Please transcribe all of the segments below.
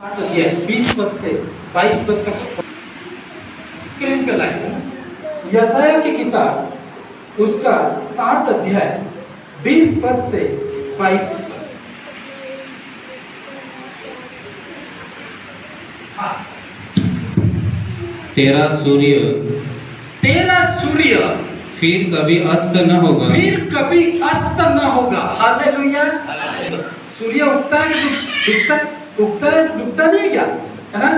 अध्याय 20 पद से 22 पद तक स्क्रीन पे लाए। यशायाह की किताब उसका 60 अध्याय 20 पद से 22 पद। तेरा सूर्य फिर कभी अस्त न होगा, न होगा। हालेलुया। सूर्य उगता है कि डूबता नहीं है क्या, है ना?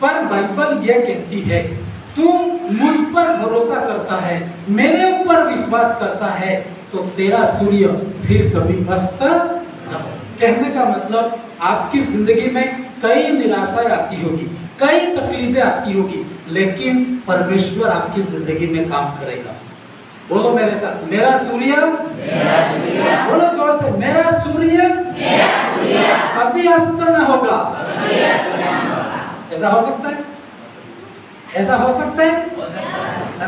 पर बाइबल ये कहती है तू मुझ पर भरोसा करता है, मेरे ऊपर विश्वास करता है, तो तेरा सूर्य फिर कभी अस्त न हो। कहने का मतलब आपकी जिंदगी में कई निराशाएं आती होगी, कई तकलीफें आती होगी, लेकिन परमेश्वर आपकी जिंदगी में काम करेगा। बोलो मेरे साथ, मेरा सूर्य, बोलो जोर से, मेरा सूर्य कभी अस्त न होगा। ऐसा हो सकता है? ऐसा हो सकता है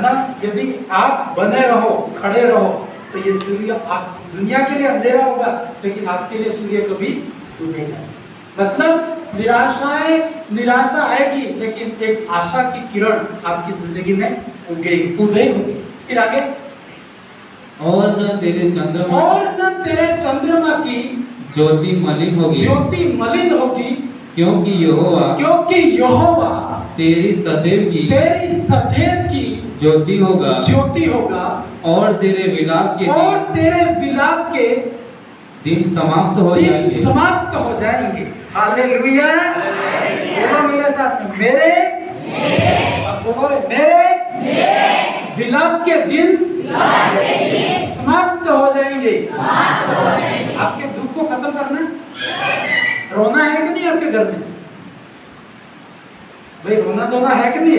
ना? यदि आप बने रहो, खड़े रहो, तो ये सूर्य आप दुनिया के लिए अंधेरा होगा, लेकिन आपके लिए सूर्य कभी डूबेगा। मतलब निराशा आएगी, लेकिन एक आशा की किरण आपकी जिंदगी में उगेगी। फिर आगे, और न तेरे चंद्रमा की ज्योति मलिन होगी, क्योंकि यहोवा तेरी सदैव की ज्योति होगा, और तेरे विलाप के दिन समाप्त हो जाएंगे। हालेलुया। बोलो मेरे साथ, मेरे विलाप के दिन समाप्त हो जाएंगे। आपके दुख को खत्म करना, रोना है कि नहीं आपके घर में? भाई रोना धोना है कि नहीं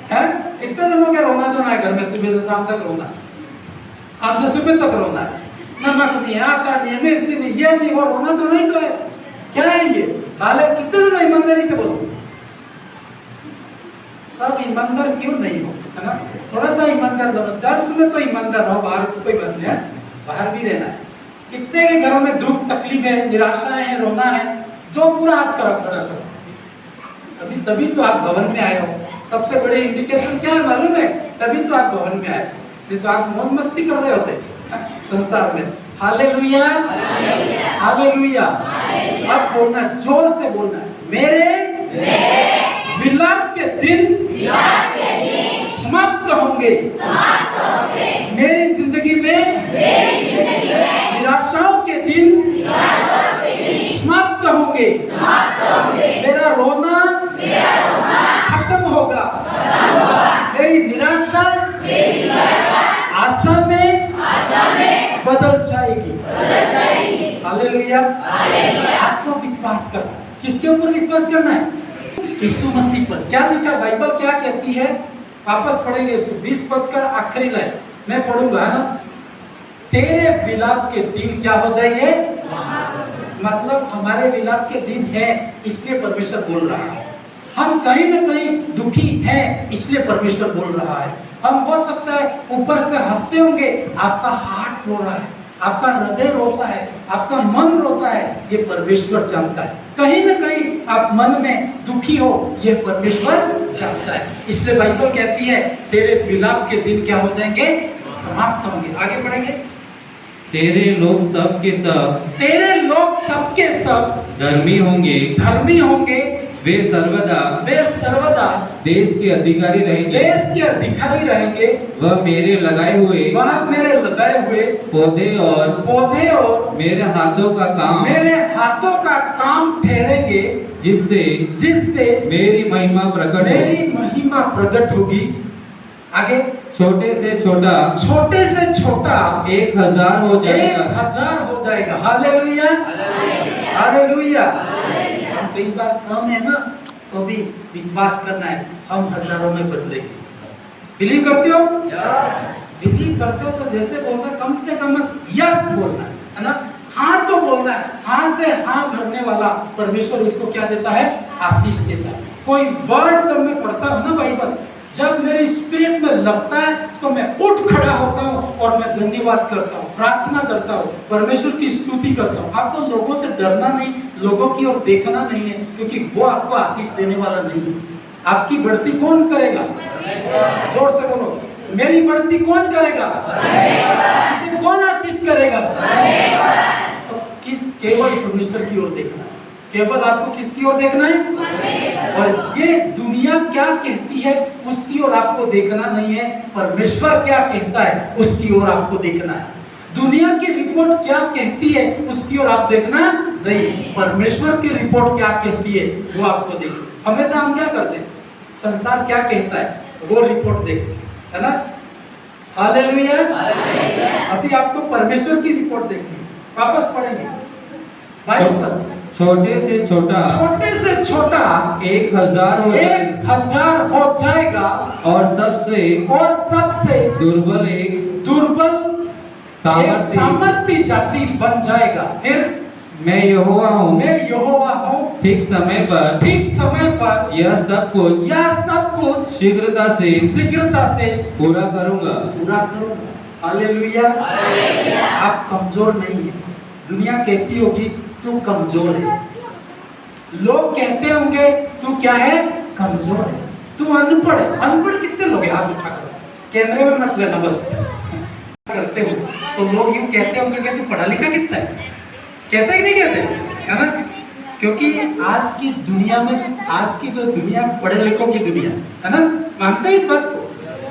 है? कितने जनों के रोना धोना है घर में? सुबह से शाम तक रोना, शाम से सुबह तक रोना है। नमक नहीं, आटा नहीं, मिर्ची नहीं, ये नहीं, वो रोना तो नहीं तो है। क्या है ये? हाले कितने जनों ईमानदारी से बोलो? सब ईमानदार क्यों नहीं हो, है ना? थोड़ा सा ईमानदार बनो। चर्च में तो ईमानदार रहो, बाहर कोई बात नहीं है, बाहर भी रहना है। कितने के घरों में दुख तकलीफ है, निराशाएं हैं, रोना है, जो पूरा हाथ करो। तभी तो आप भवन में आए हो। सबसे बड़ी इंडिकेशन क्या है मालूम है? तभी तो आप भवन में आए, नहीं तो आप मौज मस्ती कर रहे होते संसार में। Hallelujah, hallelujah. अब बोलना, जोर से बोलना, मेरे विलाप के दिन समाप्त होंगे। मेरी जिंदगी में निराशाओं के दिन समाप्त होंगे। मेरा रोना खत्म होगा। मेरी निराशा आशा में बदल जाएगी। हालेलुया। आपको विश्वास करना, किसके ऊपर विश्वास करना है? यीशु मसीह पर। क्या लिखा बाइबल, क्या कहती है? वापस पढ़ेंगे 20 पद का आखिरी लाइन मैं पढ़ूंगा, है ना? तेरे विलाप के दिन क्या हो जाएंगे? मतलब हमारे विलाप के दिन है, इसलिए परमेश्वर बोल रहा है। हम कहीं ना कहीं दुखी हैं, इसलिए परमेश्वर बोल रहा है। हम हो सकता है ऊपर से हंसते होंगे, आपका हार्ट रो रहा है, आपका हृदय रोता है, आपका मन रोता है, ये परमेश्वर जानता है। कहीं ना कहीं आप मन में दुखी हो, ये परमेश्वर जानता है। इसलिए बाइबल कहती है तेरे विलाप के दिन क्या हो जाएंगे? समाप्त होंगे। आगे बढ़ेंगे। तेरे लोग सब के सब धर्मी होंगे, वे सर्वदा देश के अधिकारी रहेंगे। वह मेरे लगाए हुए पौधे और मेरे हाथों का काम ठहरेंगे, जिससे मेरी महिमा प्रकट होगी। आगे, छोटे से छोटा 1000 हो जाएगा। Hallelujah, hallelujah. हम कई बार कम है ना, तो भी विश्वास करना है, हम हजारों में बदलेंगे। बिलीव करते हो? बिलीव करते हो तो जैसे बोलना, कम से कम यस बोलना है ना? हाँ तो बोलना है। हाँ से हाँ भरने वाला परमेश्वर उसको क्या देता है? आशीष देता है। कोई वर्ड जब मैं पढ़ता हूँ ना बाइबल, जब मेरे स्पिरिट में लगता है तो मैं उठ खड़ा होता हूँ और मैं धन्यवाद करता हूँ, प्रार्थना करता हूँ, परमेश्वर की स्तुति करता हूँ। आपको लोगों से डरना नहीं, लोगों की ओर देखना नहीं है, क्योंकि वो आपको आशीष देने वाला नहीं है। आपकी बढ़ती कौन करेगा? जोर से बोलो, मेरी बढ़ती कौन करेगा? मुझे कौन आशीष करेगा? तो केवल परमेश्वर की ओर देखना, केवल आपको किसकी ओर देखना है? और ये दुनिया क्या कहती है उसकी ओर आपको देखना नहीं है, परमेश्वर क्या कहता है उसकी ओर आपको देखना है। दुनिया की रिपोर्ट क्या कहती है उसकी ओर आप देखना नहीं, परमेश्वर की रिपोर्ट क्या कहती है वो आपको देखना। हमेशा हम क्या करते हैं, संसार क्या कहता है वो रिपोर्ट देखते हैं, है ना? हालेलुया। अभी आपको परमेश्वर की रिपोर्ट देखनी है। वापस पढ़ेंगे 22 पर। छोटे से छोटा 1000 हो जाएगा और सबसे दुर्बल एक सामर्थी जाति बन जाएगा। फिर मैं यहोवा हूँ, ठीक समय पर यह सब कुछ शीघ्रता से पूरा करूँगा। हालेलुया। आप कमजोर नहीं है। दुनिया कहती होगी तू कमजोर है, लोग कहते होंगे तू क्या है? कमजोर है, तू अनपढ़ है। अनपढ़ कितने लोग हैं? हाथ उठा कर, कैमरे में मत लेना, बस करते हो तो लोग यूं कहते होंगे कि तू पढ़ा लिखा कितना है? कहते ही नहीं कहते, है ना? क्योंकि आज की दुनिया में, आज की जो दुनिया पढ़े लिखों की दुनिया है ना, मानते हैं इस बात को।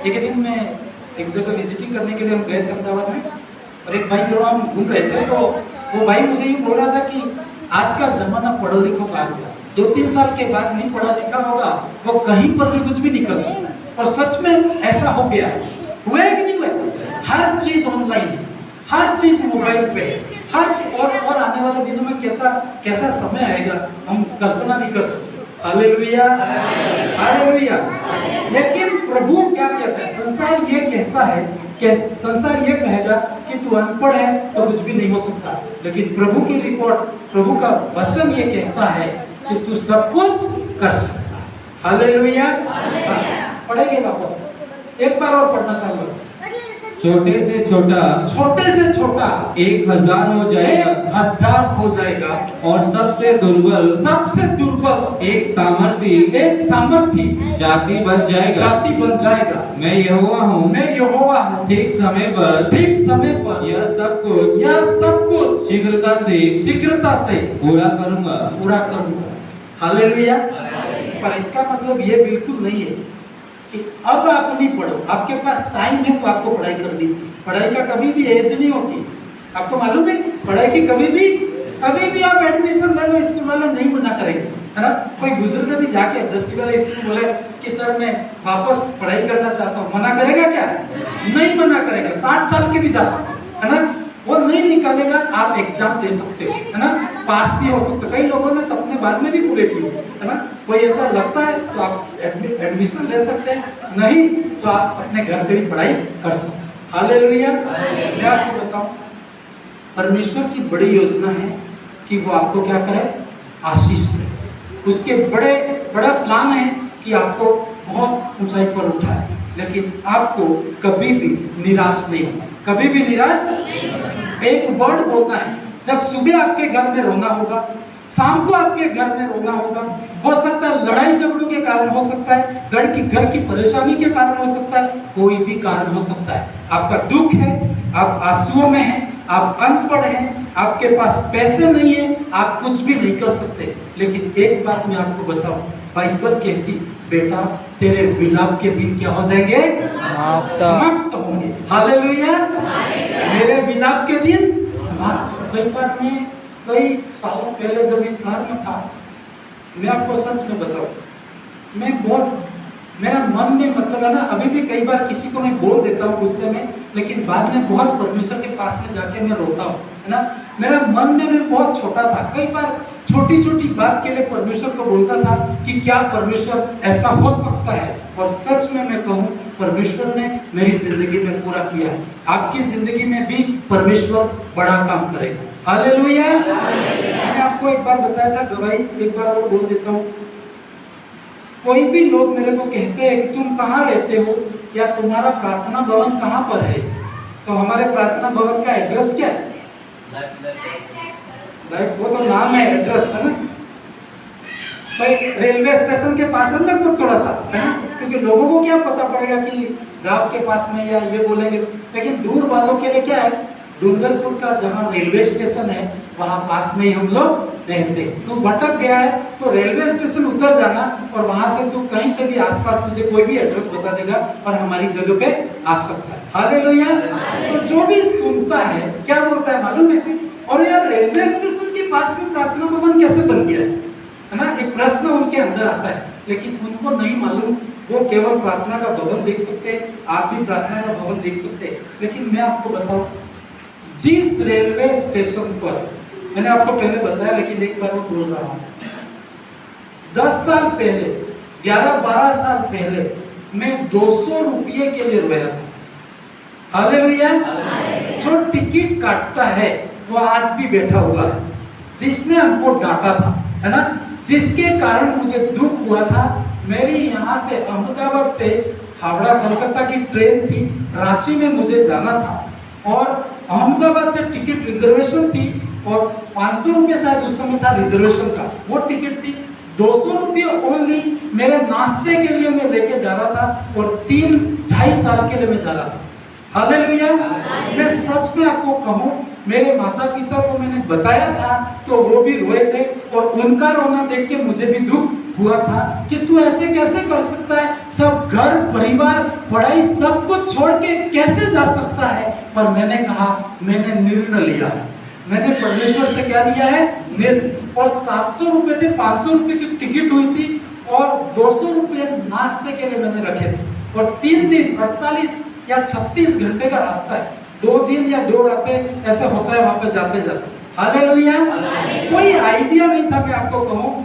एक दिन में एक जगह विजिटिंग करने के लिए हम गए थे अहमदाबाद में, और एक भाई जो हम घूम रहे थे, तो वो भाई मुझे ये बोल रहा था कि आज का जमाना पढ़ो लिखो का आ गया, 2-3 साल के बाद नहीं पढ़ा लिखा होगा वो कहीं पर भी कुछ भी नहीं कर सकता। और सच में ऐसा हो गया। हुआ है कि नहीं हुआ? हर चीज ऑनलाइन है, हर चीज मोबाइल पे है, हर चीज। और आने वाले दिनों में कैसा समय आएगा हम कल्पना नहीं कर सकते। Hallelujah, hallelujah. लेकिन प्रभु क्या कहता है? संसार ये कहता है कि संसार ये कहेगा कि तू अनपढ़ है तो कुछ भी नहीं हो सकता, लेकिन प्रभु की रिपोर्ट, प्रभु का वचन ये कहता है कि तू सब कुछ कर सकता है। हालेलुया। पढ़ेंगे वापस, एक बार और पढ़ना चाहूंगा। छोटे से छोटा 1000 हो जाएगा, 1000 हो जाएगा। और सबसे दुर्बल एक सामर्थी जाति बन जाएगा। मैं यहोवा हूँ, ठीक समय पर यह सब कुछ शीघ्रता से पूरा करूँगा। हालेलुया। पर इसका मतलब ये बिल्कुल नहीं है कि अब आप नहीं पढ़ो, आपके पास टाइम है तो आपको पढ़ाई करनी चाहिए। पढ़ाई का कभी भी एज नहीं होती, आपको मालूम है? पढ़ाई की कभी भी आप एडमिशन ले लो, स्कूल वाले नहीं मना करेंगे, है ना? कोई बुजुर्ग भी जाके 10वीं वाले स्कूल बोले कि सर मैं वापस पढ़ाई करना चाहता हूँ, मना करेगा क्या? नहीं मना करेगा। 60 साल के भी जा सकते, है ना? वो नहीं निकालेगा, आप एग्जाम दे सकते हो, है ना? पास भी हो सकते हो। कई लोगों ने सपने बाद में भी पूरे किए, है ना? कोई ऐसा लगता है तो आप एडमिशन ले सकते हैं, नहीं तो आप अपने घर पे भी पढ़ाई कर सकते हैं। हालेलुया। मैं आपको बताऊं, परमेश्वर की बड़ी योजना है कि वो आपको क्या करे? आशीष करे। उसके बड़ा प्लान है कि आपको बहुत ऊंचाई पर उठाए, लेकिन आपको कभी भी निराश नहीं होना, कभी भी निराश। एक वर्ड बोलना है, जब सुबह आपके घर में रोना होगा, शाम को आपके घर में रोना होगा, हो सकता है लड़ाई झगड़ों के कारण हो सकता है, घर की परेशानी के कारण हो सकता है, कोई भी कारण हो सकता है। आपका दुख है, आप आंसुओं में हैं, आप अनपढ़ हैं, आपके पास पैसे नहीं है, आप कुछ भी नहीं कर सकते। लेकिन एक बात मैं आपको बताऊं, बाइबल कहती बेटा तेरे विलाप के दिन क्या हो जाएंगे? समाप्त होंगे। हालेलुया। मेरे विलाप के दिन समाप्त। कई बार मैं कई सालों पहले जब इस शहर में था, मैं आपको सच में बताऊं, मेरा मन में मतलब है ना, अभी भी कई बार किसी को मैं बोल देता हूँ गुस्से में, लेकिन बाद में बहुत परमेश्वर के पास में जाके मैं रोता हूँ, है ना? मेरा मन में मैं बहुत छोटा था, कई बार छोटी छोटी बात के लिए परमेश्वर को बोलता था कि क्या परमेश्वर ऐसा हो सकता है? और सच में मैं कहूँ, परमेश्वर ने मेरी जिंदगी में पूरा किया है। आपकी जिंदगी में भी परमेश्वर बड़ा काम करेगा। हालेलुया। मैंने आपको एक बार बताया था, गवाही एक बार और बोल देता हूँ। कोई भी लोग मेरे को कहते हैं कि तुम कहाँ रहते हो या तुम्हारा प्रार्थना भवन कहाँ पर है, तो हमारे प्रार्थना भवन का एड्रेस क्या है? वो तो नाम है, एड्रेस है ना भाई। रेलवे स्टेशन के पास है लगभग थोड़ा सा है ना, क्योंकि लोगों को क्या पता पड़ेगा कि गांव के पास में या ये बोलेंगे, लेकिन दूर वालों के लिए क्या है, डूंगरपुर का जहाँ रेलवे स्टेशन है वहाँ पास में ही हम लोग रहते हैं। तो भटक गया है तो रेलवे स्टेशन उतर जाना और वहाँ से तू कहीं से भी आसपास तुझे कोई भी एड्रेस बता देगा और हमारी जगह पे आ सकता है। हालेलुया। तो जो भी सुनता है क्या बोलता है मालूम है? और यार रेलवे स्टेशन के पास में प्रार्थना भवन कैसे बन गया है ना, एक प्रश्न उनके अंदर आता है, लेकिन उनको नहीं मालूम। वो केवल प्रार्थना का भवन देख सकते हैं, आप भी प्रार्थना का भवन देख सकते हैं। लेकिन मैं आपको बताऊं, जिस रेलवे स्टेशन पर, मैंने आपको पहले बताया लेकिन एक बार वो बोल रहा हूँ, 10 साल पहले, 11-12 साल पहले मैं 200 रुपये के लिए रोया था। हालेलुया। जो टिकट काटता है वो आज भी बैठा हुआ है, जिसने हमको डांटा था, है ना, जिसके कारण मुझे दुख हुआ था। मेरी यहाँ से अहमदाबाद से हावड़ा कलकत्ता की ट्रेन थी, रांची में मुझे जाना था और अहमदाबाद से टिकट रिजर्वेशन थी और 500 रुपये शायद उस समय था रिजर्वेशन का, वो टिकट थी। 200 रुपये ओनली मेरे नाश्ते के लिए मैं लेके जा रहा था और 3-2.5 साल के लिए मैं जा रहा था। हालेलुया। मैं सच में आपको कहूँ, मेरे माता पिता को मैंने बताया था तो वो भी रोए थे और उनका रोना देख के मुझे भी दुख हुआ था कि तू ऐसे कैसे कर सकता है, सब घर परिवार पढ़ाई सब कुछ छोड़ के कैसे जा सकता है। पर मैंने कहा, मैंने निर्णय लिया है, मैंने परमेश्वर से क्या लिया है, निर्णय। और 700 रुपये थे, 500 रुपये की टिकट हुई थी और 200 रुपये नाश्ते के लिए मैंने रखे थे और 3 दिन 48 या 36 घंटे का रास्ता है, 2 दिन या 2 रातें ऐसा होता है वहां पे जाते जाते। हालेलुया। कोई आइडिया नहीं था, मैं आपको कहूँ,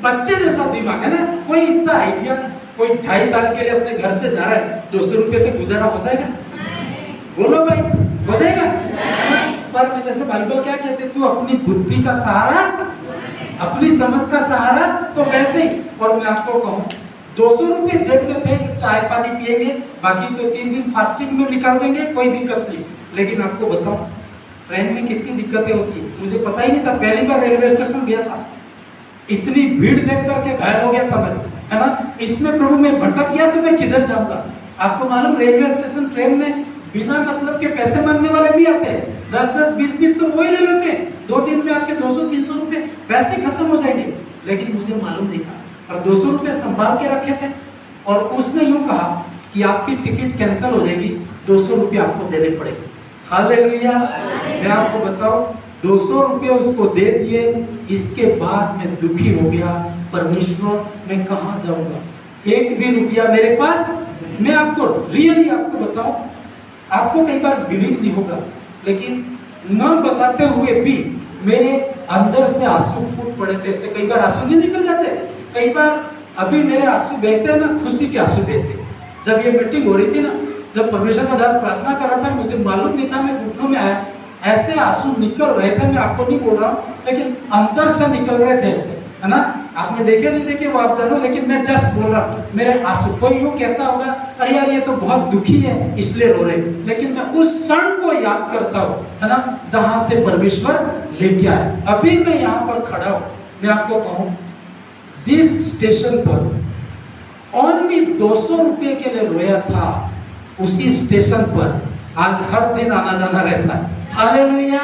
बच्चे जैसा दिमाग है ना, कोई इतना आइडिया। कोई 2.5 साल के लिए अपने घर से जा रहा है, 200 रुपये से गुजारा हो जाएगा? बोलो भाई, हो जाएगा? पर मैं जैसे बाइबल क्या कहते, तू अपनी बुद्धि का सहारा, अपनी समझ का सहारा, तो वैसे ही। और मैं आपको कहूँ, 200 रुपये जेब में थे, चाय पानी पिएंगे, बाकी तो 3 दिन फास्टिंग में निकाल देंगे, कोई दिक्कत नहीं। लेकिन आपको बताऊं, ट्रेन में कितनी दिक्कतें होती है मुझे पता ही नहीं था। पहली बार रेलवे स्टेशन गया था, इतनी भीड़ देख करके घायल हो गया था मैं, है ना। इसमें प्रभु मैं भटक गया तो मैं किधर जाऊंगा। आपको मालूम, रेलवे स्टेशन ट्रेन में बिना मतलब के पैसे मांगने वाले भी आते हैं, 10-10, 20-20 तो वही ले लेते हैं। 2 दिन में आपके 200-300 रुपये पैसे खत्म हो जाएंगे। लेकिन मुझे मालूम नहीं था और 200 रुपये संभाल के रखे थे और उसने यूं कहा कि आपकी टिकट कैंसिल हो जाएगी, 200 रुपये आपको देने पड़ेंगे। हालेलुया। मैं आपको बताऊं, 200 रुपये उसको दे दिए। इसके बाद मैं दुखी हो गया, परमेश्वर मैं कहाँ जाऊंगा, 1 भी रुपया मेरे पास। मैं आपको रियली आपको बताऊं, आपको कई बार बिलीव नहीं होगा, लेकिन न बताते हुए भी मेरे अंदर से आंसू फूट पड़े थे। ऐसे कई बार आंसू नहीं निकल जाते, कई बार अभी मेरे आंसू बहते हैं ना, खुशी के आंसू बहते। जब ये मीटिंग हो रही थी ना, जब परमेश्वर का दास प्रार्थना कर रहा था, मुझे मालूम नहीं था, मैं घुटनों में आया, ऐसे आंसू निकल रहे थे। मैं आपको नहीं बोल रहा हूँ, लेकिन अंदर से निकल रहे थे ऐसे, है ना। आपने देखे नहीं देखे वो आप जानो, लेकिन मैं जस्ट बोल रहा हूँ, मेरे आंसू। कोई यूँ कहता होगा, अरे यार ये तो बहुत दुखी है इसलिए रो रहे, लेकिन मैं उस क्षण को याद करता हूँ, है ना, जहाँ से परमेश्वर लेके आए। अभी मैं यहाँ पर खड़ा हूँ, मैं आपको कहूँ, जिस स्टेशन पर ओनली 200 रुपये के लिए रोया था, उसी स्टेशन पर आज हर दिन आना जाना रहता है। हालेलुया।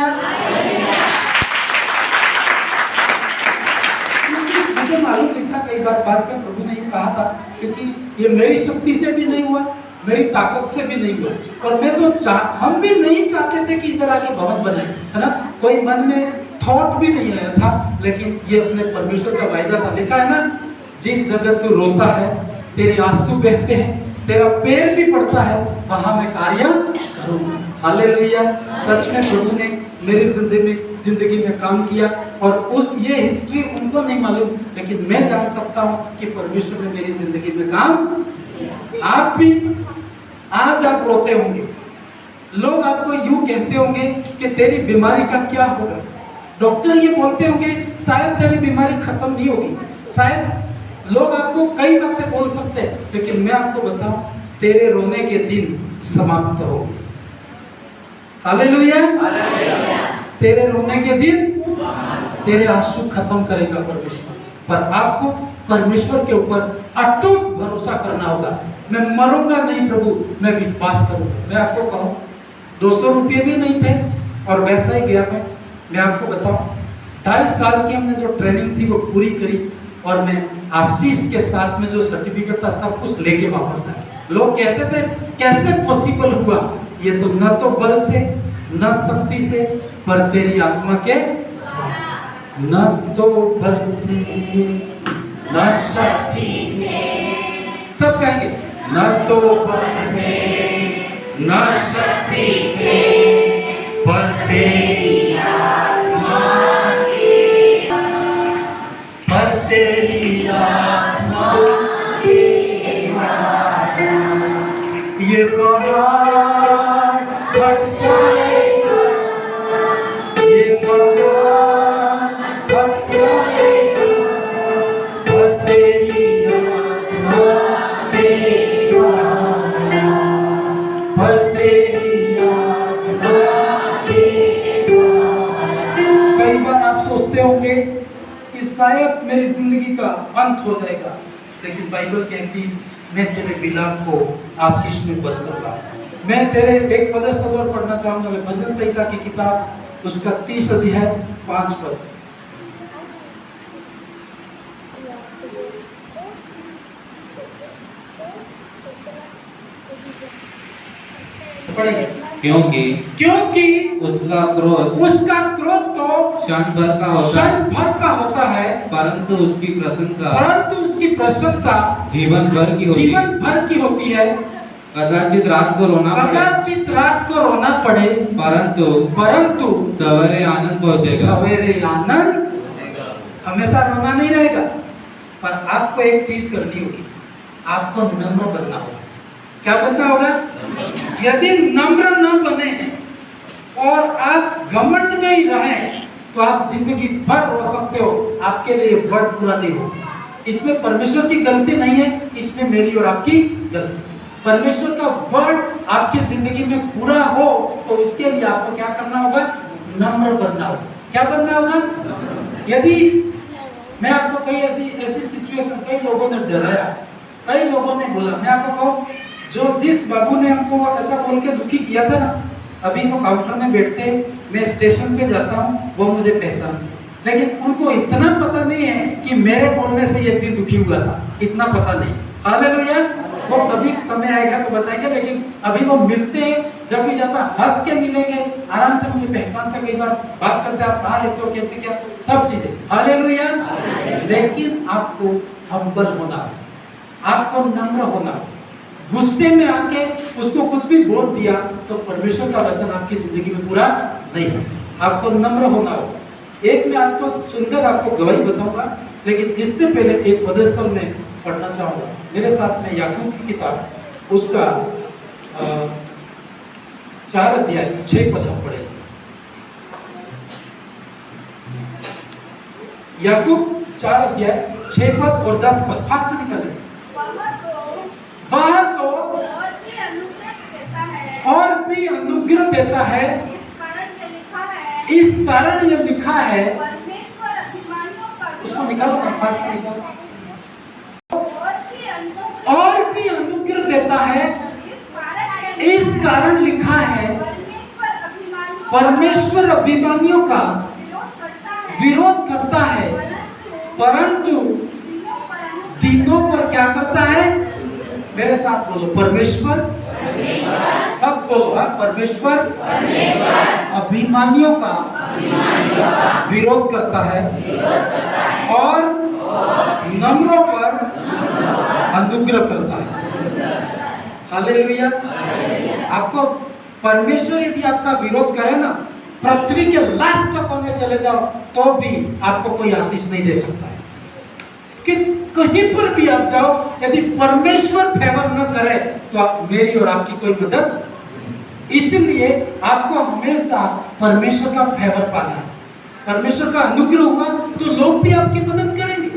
मुझे मालूम नहीं था, कई बार बाद में प्रभु ने ये कहा था, क्योंकि ये मेरी शक्ति से भी नहीं हुआ, मेरी ताकत से भी नहीं हुआ, और मैं तो हम भी नहीं चाहते थे कि इधर आके भवन बने, है ना। कोई मन में थॉट भी नहीं आया था, लेकिन ये अपने परमेश्वर का वायदा था। लिखा है ना, जिस जगह तू रोता है, तेरे आंसू बहते हैं, तेरा पैर भी पड़ता है, वहां मैं कार्य करूंगा। हालेलुया। सच में प्रभु ने मेरी जिंदगी में काम किया, और उस ये हिस्ट्री उनको नहीं मालूम, लेकिन मैं जान सकता हूँ कि परमेश्वर ने मेरी जिंदगी में काम। आप भी आज आप रोते होंगे, लोग आपको यूं कहते होंगे कि तेरी बीमारी का क्या होगा। डॉक्टर ये बोलते होंगे शायद तेरी बीमारी खत्म नहीं होगी, शायद लोग आपको कई बातें बोल सकते हैं, लेकिन मैं आपको बताऊं, तेरे रोने के दिन समाप्त हो गए। हालेलुया। तेरे रोने के दिन, तेरे आंसू खत्म करेगा परमेश्वर। पर आपको परमेश्वर के ऊपर अटूट भरोसा करना होगा। मैं मरूंगा नहीं प्रभु, मैं विश्वास करूंगा। मैं आपको कहूं, 200 रुपये भी नहीं थे और वैसा ही गया मैं आपको बताऊं, 2.5 साल की हमने जो ट्रेनिंग थी वो पूरी करी और मैं आशीष के साथ में जो सर्टिफिकेट था सब कुछ लेके वापस आया। लोग कहते थे कैसे पॉसिबल हुआ? ये तो न तो बल से न शक्ति से, पर तेरी आत्मा के, न तो बल से न शक्ति से, सब कहेंगे न तो बल से न शक्ति से, पर तेरी आत्मा से, पर तेरी आत्मा के द्वारा ये पहाड़ हट जाएगा, ये पहाड़ हट जाएगा, पर तेरी आत्मा के द्वारा, पर तेरी आत्मा के द्वारा। कई बार आप सोचते होंगे कि शायद मेरी जिंदगी का अंत हो जाएगा, लेकिन बाइबल कहती मैं तेरे विलाप को आशीष में बदलूंगा। मैं तेरे एक पदस्थल और पढ़ना चाहूंगा। मैं भजन संहिता की किताब उसका 30 अध्याय 5 पद पढ़ेंगे। क्योंकि उसका क्रोध तो क्षण भर का होता है, परंतु उसकी प्रसन्नता जीवन भर की होती है। कदाचित रात को रोना पड़े, परंतु सवेरे आनंद पहुंचेगा। हमेशा रोना नहीं रहेगा, पर आपको एक चीज करनी होगी, आपको नम्र बनना होगा। क्या बनना होगा? यदि नम्र न बने और आप घमंड में ही रहें तो आप जिंदगी भर रो सकते हो, आपके लिए वर्ड पूरा नहीं हो। इसमें परमेश्वर की गलती नहीं है, इसमें मेरी और आपकी गलती। परमेश्वर का वर्ड आपकी जिंदगी में पूरा हो तो इसके लिए आपको क्या करना होगा? नम्र बनना होगा। क्या बनना होगा? यदि मैं आपको कई ऐसी सिचुएशन, कई लोगों ने डराया, कई लोगों ने बोला, मैं आपको कहूँ, जो जिस बाबू ने हमको ऐसा बोल के दुखी किया था ना, अभी वो काउंटर में बैठते, मैं स्टेशन पे जाता हूँ, वो मुझे पहचानते, लेकिन उनको इतना पता नहीं है कि मेरे बोलने से ये दिन दुखी हुआ था, इतना पता नहीं। हालेलुया। वो कभी समय आएगा तो बताएंगे, लेकिन अभी वो मिलते हैं, जब भी जाता हंस के मिलेंगे, आराम से मुझे पहचानते, कई बार बात करते, आप कहाँ रहते हो, कैसे, क्या, सब चीजें। हालेलुया। लेकिन आपको हम्बल होना, आपको नम्र होना। गुस्से में आके उसको कुछ भी बोल दिया तो परमेश्वर का वचन आपकी जिंदगी में पूरा नहीं है। आपको नम्र होना होगा। एक मैं आज को सुनकर आपको गवाही बताऊंगा, लेकिन इससे पहले एक पदस्थल में पढ़ना चाहूंगा। मेरे साथ में याकूब की किताब उसका 4 अध्याय 6 पद हम पढ़ेंगे। याकूब 4 अध्याय 6 पद और 10 पद फास्ट निकालें। वह तो और भी अनुग्रह देता है, इस कारण यह लिखा है। उसको निकालो ना, फास्ट निकालो। और भी अनुग्रह देता है, इस कारण लिखा है। परमेश्वर अभिमानियों का विरोध करता है, परंतु दीनों पर क्या करता है? मेरे साथ बोलो, परमेश्वर। सब बोलो, परमेश्वर अभिमानियों का विरोध करता है और नम्रों पर अनुग्रह करता है। हालेलुया। आपको परमेश्वर यदि आपका विरोध करे ना, पृथ्वी के लास्ट कोने चले जाओ तो भी आपको कोई आशीष नहीं दे सकता है। कि कहीं पर भी आप जाओ, यदि परमेश्वर फेवर न करे तो आप, मेरी और आपकी कोई मदद। इसलिए आपको हमेशा परमेश्वर का फेवर पाना है। परमेश्वर का अनुग्रह हुआ तो लोग भी आपकी मदद करेंगे।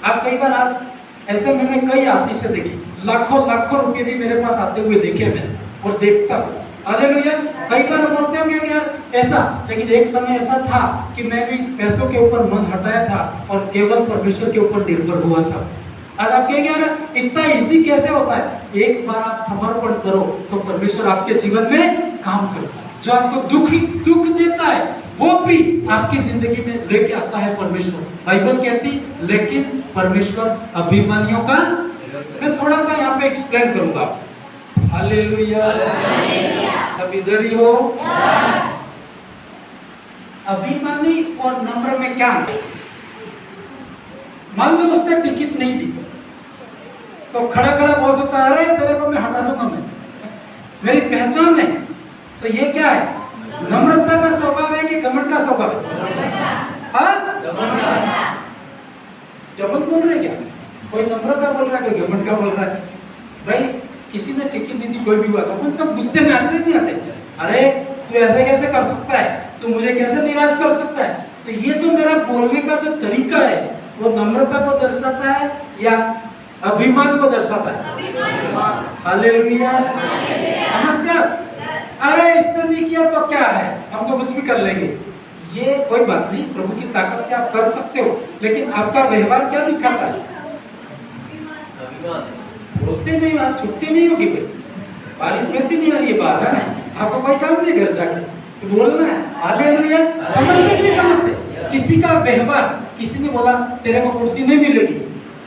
आप कई बार आप ऐसे मैंने कई आशीषें देखी, लाखों लाखों रुपए भी मेरे पास आते हुए देखे मैंने और देखता हूँ। हालेलुया। कई बार बोलते होंगे कि यार ऐसा, लेकिन एक समय ऐसा था कि मैंने पैसों के ऊपर मन हटाया था और केवल परमेश्वर के ऊपर निर्भर हुआ था। और आप कहेंगे यार इतना इजी कैसे होता है? एक बार आप समर्पण करो तो परमेश्वर आपके जीवन में काम करता है। जो आपको दुख देता है वो भी आपकी जिंदगी में लेके आता है परमेश्वर। बाइबल कहती लेकिन परमेश्वर अभिमानियों का, मैं थोड़ा सा यहाँ पे एक्सप्लेन करूंगा। हालेलुया। सब इधर ही हो। अभिमानी और नम्र में क्या है? मान लो उसने टिकट नहीं दी तो खड़ा खड़ा बोल सकता है अरे तेरे को मैं हटा दूंगा, मैं मेरी पहचान है। तो ये क्या है? नम्रता का स्वभाव है कि घमंड का स्वभाव है? हाँ, घमंड बोल रहे क्या? कोई नम्र का बोल रहा है, कोई घमंड का बोल रहा है। भाई किसी ने टिकट नहीं दी, कोई भी हुआ तो अपन सब गुस्से में आते नहीं आते? अरे तू ऐसे कैसे कर सकता है, तू मुझे कैसे निराश कर सकता है? तो ये जो मेरा बोलने का जो तरीका है वो नम्रता को दर्शाता है या अभिमान को दर्शाता है? हालेलुया। समझते हो? अरे इसने नहीं किया तो क्या है, हम तो कुछ भी कर लेंगे। ये कोई बात नहीं, प्रभु की ताकत से आप कर सकते हो, लेकिन आपका व्यवहार क्या दिखाता है? बोलते नहीं, आज छुट्टी नहीं होगी भाई, बारिश वैसी नहीं आ रही है बाहर, है आपको कोई काम नहीं घर जाके तो बोलना है। हालेलुया। समझते नहीं समझते? किसी का व्यवहार, किसी ने बोला तेरे को कुर्सी नहीं मिलेगी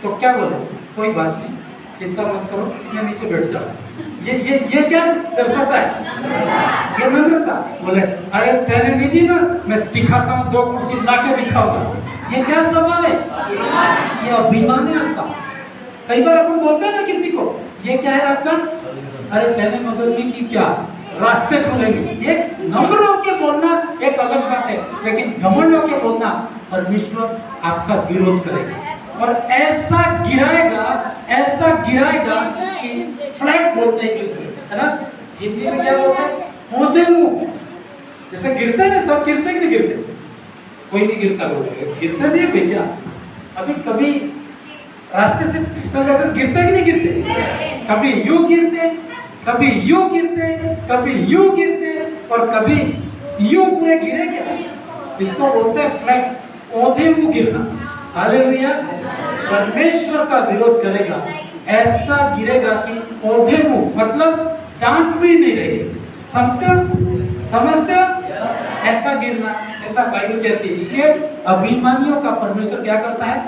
तो क्या बोले? कोई बात नहीं, चिंता मत करो, मैं नीचे बैठ जाऊँ। ये क्या दर्शाता है? ये नम्रता। बोले अरे तेरे नहीं दी ना, मैं दिखाता हूँ, 2 कुर्सी ला के दिखाऊंगा। ये क्या स्वभाव है? ये अभिमान है आपका। कई बार अपन बोलते हैं ना किसी को, ये क्या है आपका? अरे मैंने मदद नहीं की, क्या रास्ते खुलेंगे। ये नम्र होकर बोलना एक अलग बात है, लेकिन घमंड होकर बोलना परमेश्वर आपका विरोध करेगा और ऐसा गिराएगा कि फ्लैट बोलते हैं इंग्लिश में, है ना? हिंदी में क्या बोलते हैं? पौधे मुंह। जैसे गिरते हैं ना, सब गिरते कि नहीं गिरते? कोई नहीं गिरता, बोले गिरता नहीं है भैया। अभी कभी रास्ते से फिसल जाकर गिरते कि नहीं गिरते? कभी यूं गिरते, कभी यूं गिरते, कभी यूं गिरते और कभी यूं पूरे गिरे क्या? इसको बोलते हैं फ्लैट, पौधे मुंह गिरना। हालेलुया। परमेश्वर का विरोध करेगा, ऐसा गिरेगा कि पौधे मुंह, मतलब दांत भी नहीं रहेंगे। समझते हो? ऐसा गिरना, ऐसा बाइबल कहती है। इसलिए अभिमानियों का परमेश्वर क्या करता है?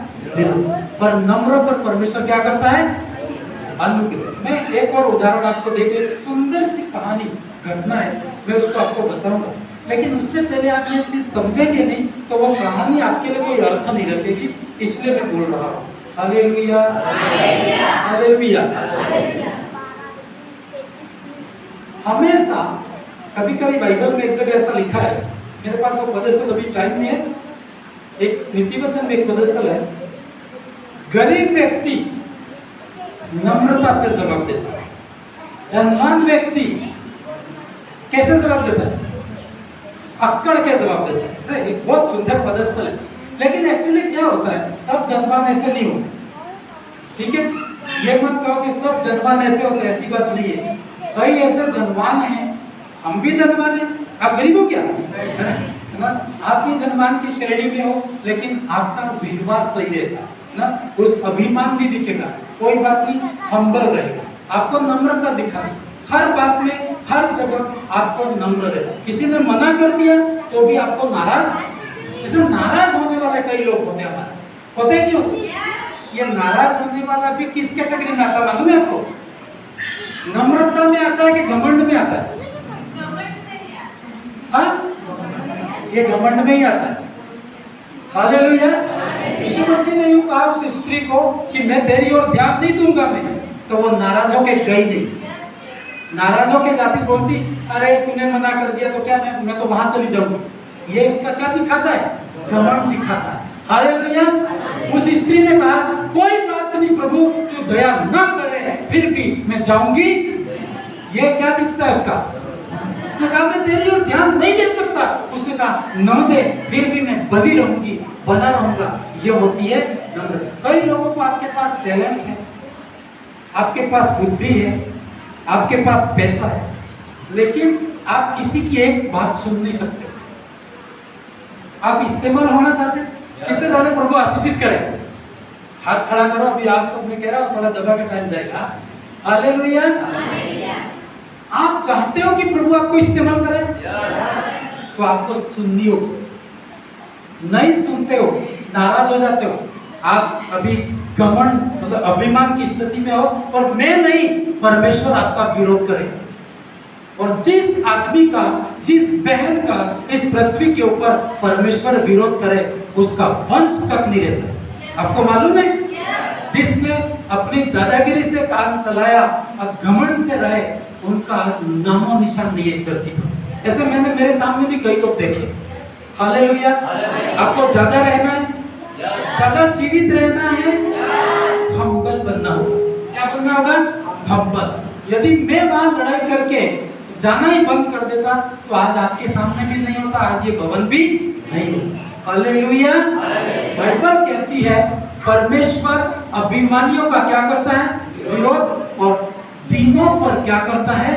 पर नम्रों पर परमेश्वर क्या करता है? अनुग्रह। मैं एक और उदाहरण आपको देके, एक सुंदर सी कहानी, घटना है, मैं उसको आपको बताऊंगा, लेकिन उससे पहले आप ये चीज समझेंगे नहीं तो वो कहानी आपके लिए कोई अर्थ नहीं रखेगी, इसलिए मैं बोल रहा हूँ। हालेलुया। हालेलुया। हमेशा कभी कभी बाइबल में एक जगह ऐसा लिखा है, मेरे पास वो पदस्थल अभी टाइम नहीं है, एक नीति वचन में एक पदस्थल है, गरीब व्यक्ति नम्रता से जवाब देता है, धनवान व्यक्ति कैसे जवाब देता है? अक्कड़ के जवाब देता है। एक बहुत सुंदर पदस्थल है, लेकिन एक्चुअली क्या होता है, सब धनवान ऐसे नहीं होते। ठीक है, ये मत कहो कि सब धनवान ऐसे होते, ऐसी बात नहीं है। कई ऐसे धनवान हैं, हम भी धनवान हैं। आप गरीब हो क्या? आप भी धनवान की श्रेणी में हो, लेकिन आपका व्यवहार सही रहेगा ना, उस अभिमान नहीं दिखेगा, कोई बात नहीं, हम्बल रहेगा, आपको नम्रता दिखाएगा। हर बात में, हर जगह आपको नम्र रहेगा। किसी ने मना कर दिया तो भी आपको नाराज, जैसे नाराज होने वाले कई लोग होते हैं हमारे, होते नहीं होते? ये नाराज होने वाला भी किस कैटेगरी में आता है मालूम है आपको? नम्रता में आता है कि घमंड में आता है? हाँ, ये घमंड में ही आता है। हालेलुया। यीशु मसीह ने यूं कहा उस स्त्री को कि मैं तेरी ओर ध्यान नहीं दूंगा मैं, तो वो नाराज होके गई नहीं। नाराज होके जाती, बोलती अरे तूने मना कर दिया तो क्या, मैं तो वहां चली जाऊंगी। ये उसका क्या दिखाता है? घमंड दिखाता है। हालेलुया। उस स्त्री ने कहा कोई बात नहीं प्रभु, तू दया ना करे, फिर भी मैं जाऊंगी। ये क्या दिखता है उसका? उसने कहा मैं तेरी ओर ध्यान नहीं दे सकता। उसने कहा न दे, फिर भी मैं बनी रहूंगी, बना रहूंगा। ये होती है नम्रता। कई लोगों को आपके पास टैलेंट है, आपके पास बुद्धि है, आपके पास पैसा है, लेकिन आप किसी की एक बात सुन नहीं सकते। आप इस्तेमाल होना चाहते हैं? कितने सारे प्रभु आशीषित करें? हाथ खड़ा करो। अभी आप तो मैं कह रहा हूँ थोड़ा दबा के टाइम जाएगा। हालेलुया। आप चाहते हो कि प्रभु आपको इस्तेमाल करे? तो आपको सुननी होगी। नहीं सुनते हो, नाराज हो जाते हो, आप अभी घमंड मतलब अभिमान की स्थिति में हो और मैं नहीं, परमेश्वर आपका विरोध करेगा। और जिस आदमी का, जिस बहन का इस पृथ्वी के ऊपर परमेश्वर विरोध करे, उसका वंश तक नहीं रहता। आपको मालूम है, जिसने अपनी दादागिरी से काम चलाया और घमंड से रहे, उनका नामो निशान नहीं है धरती पर। ऐसे मैंने मेरे सामने भी कई लोग देखे। हालेलुया। आपको ज्यादा रहना है, ज्यादा जीवित रहना है, हम्बल बनना होगा। क्या बनना होगा? हम्बल। यदि मैं वहां लड़ाई करके जाना ही बंद कर देता तो आज आपके सामने भी नहीं होता, आज ये भवन भी नहीं होता। हालेलुया। बाइबल कहती है परमेश्वर अभिमानियों का क्या करता है? विरोध। और दीनों पर क्या करता है?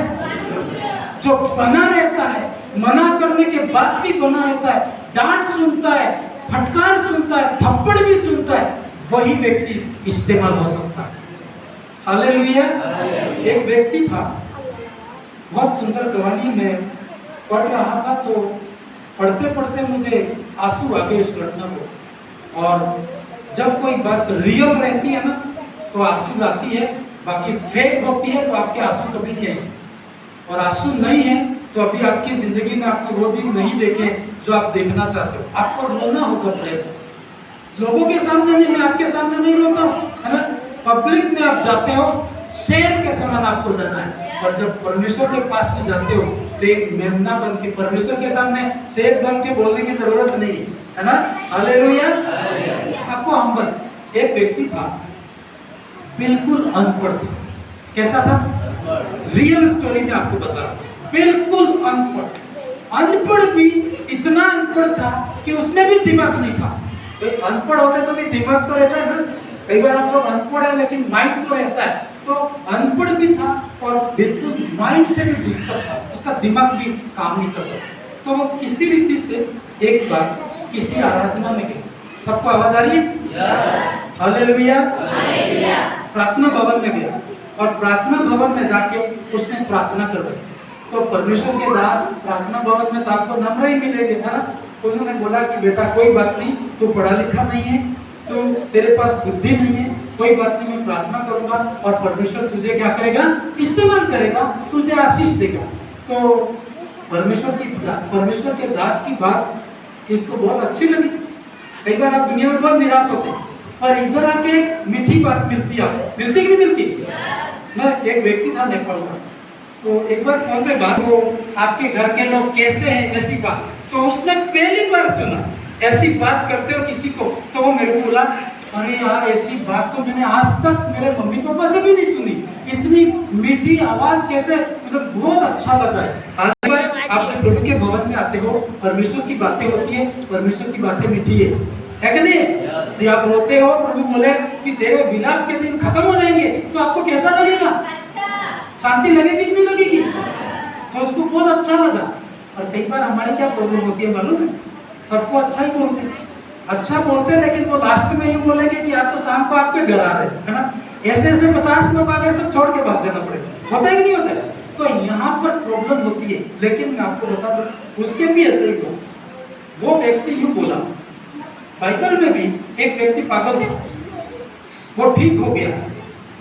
जो बना रहता है, मना करने के बाद भी बना रहता है, डांट सुनता है, फटकार सुनता है, थप्पड़ भी सुनता है, वही व्यक्ति इस्तेमाल हो सकता है। हालेलुया। एक व्यक्ति था, बहुत सुंदर कहानी में पढ़ रहा था, तो पढ़ते पढ़ते मुझे आंसू आ गए उस घटना को। और जब कोई बात रियल रहती है ना तो आंसू आती है, बाकी फेक होती है तो आपके आंसू कभी नहीं आएंगे। और आंसू नहीं है तो अभी आपकी जिंदगी में आपने वो दिन नहीं देखे जो आप देखना चाहते हो। आपको रोना होगा प्रयत्न। लोगों के सामने नहीं, मैं आपके सामने नहीं रोता हूँ, है ना। पब्लिक में आप जाते हो, शेर के समान आपको जाना है। और जब परमेश्वर के पास में जाते हो तो एक मेमना बन के, परमेश्वर के सामने शेर बन के बोलने की जरूरत नहीं है ना। हालेलुया। आपको हम्बल। एक व्यक्ति था, बिल्कुल अनपढ़ था। कैसा था? रियल स्टोरी में आपको बता रहा हूं। बिल्कुल अनपढ़। अनपढ़ भी इतना अनपढ़ था कि उसमें भी दिमाग नहीं था। तो अनपढ़ होते तो भी दिमाग तो रहता है ना। कई बार हम लोग अनपढ़ है लेकिन माइंड तो रहता है। तो अनपढ़ भी था और बिल्कुल माइंड से भी डिस्टर्ब था, उसका दिमाग भी काम नहीं करता। तो वो किसी रीति से एक बार किसी आराधना में गया। सबको आवाज आ रही है? हालेलुया। प्रार्थना भवन में गया और प्रार्थना भवन में जाके उसने प्रार्थना करवाई। तो परमेश्वर के दास प्रार्थना भवन में तो आपको नम्र ही मिलेंगे, है ना। उन्होंने बोला कि बेटा कोई बात नहीं, तू पढ़ा लिखा नहीं है, तो तेरे पास बुद्धि नहीं है, कोई बात नहीं, मैं प्रार्थना करूंगा और परमेश्वर तुझे क्या करेगा? इस्तेमाल करेगा, तुझे आशीष देगा। तो परमेश्वर के दास की बात इसको बहुत अच्छी लगी। कई बार आप दुनिया में बहुत निराश होते हैं, पर इधर आके एक मीठी बात मिलती है। मिलती कि नहीं मिलती? मैं एक व्यक्ति था नेपाल का, तो एक बार फोन पे बात हो, आपके घर के लोग कैसे हैं, ऐसी बात। तो उसने पहली बार सुना ऐसी बात करते हो किसी को, तो वो मेरे को बोला अरे यार ऐसी बात तो मैंने आज तक मेरे मम्मी पापा से भी नहीं सुनी। इतनी मीठी आवाज कैसे, मतलब बहुत अच्छा लगा है। आप जब प्रभु के भवन में आते हो, परमेश्वर की बातें होती है, परमेश्वर की बातें मीठी है कि नहीं? यदि आप रोते हो, प्रभु बोले कि तेरे विलाप के दिन खत्म हो जाएंगे, तो आपको कैसा लगेगा? शांति लगेगी कि नहीं लगेगी? तो उसको बहुत अच्छा लगा। और कई बार हमारी क्या प्रॉब्लम होती है मालूम है? सबको अच्छा ही बोलते हैं, अच्छा बोलते हैं, लेकिन वो लास्ट में ये बोलेंगे कि आज तो शाम को आपके घर आ रहे हैं, है ना। ऐसे 50 लोग आ गए, सब छोड़ के भाग जाना पड़ेगा। होता है कि नहीं होता है? तो यहाँ पर प्रॉब्लम होती है। लेकिन मैं आपको बता दूं, उसके भी ऐसे ही हुआ। वो व्यक्ति यूं बोला, बाइबल में भी एक व्यक्ति पागल था, वो ठीक हो गया।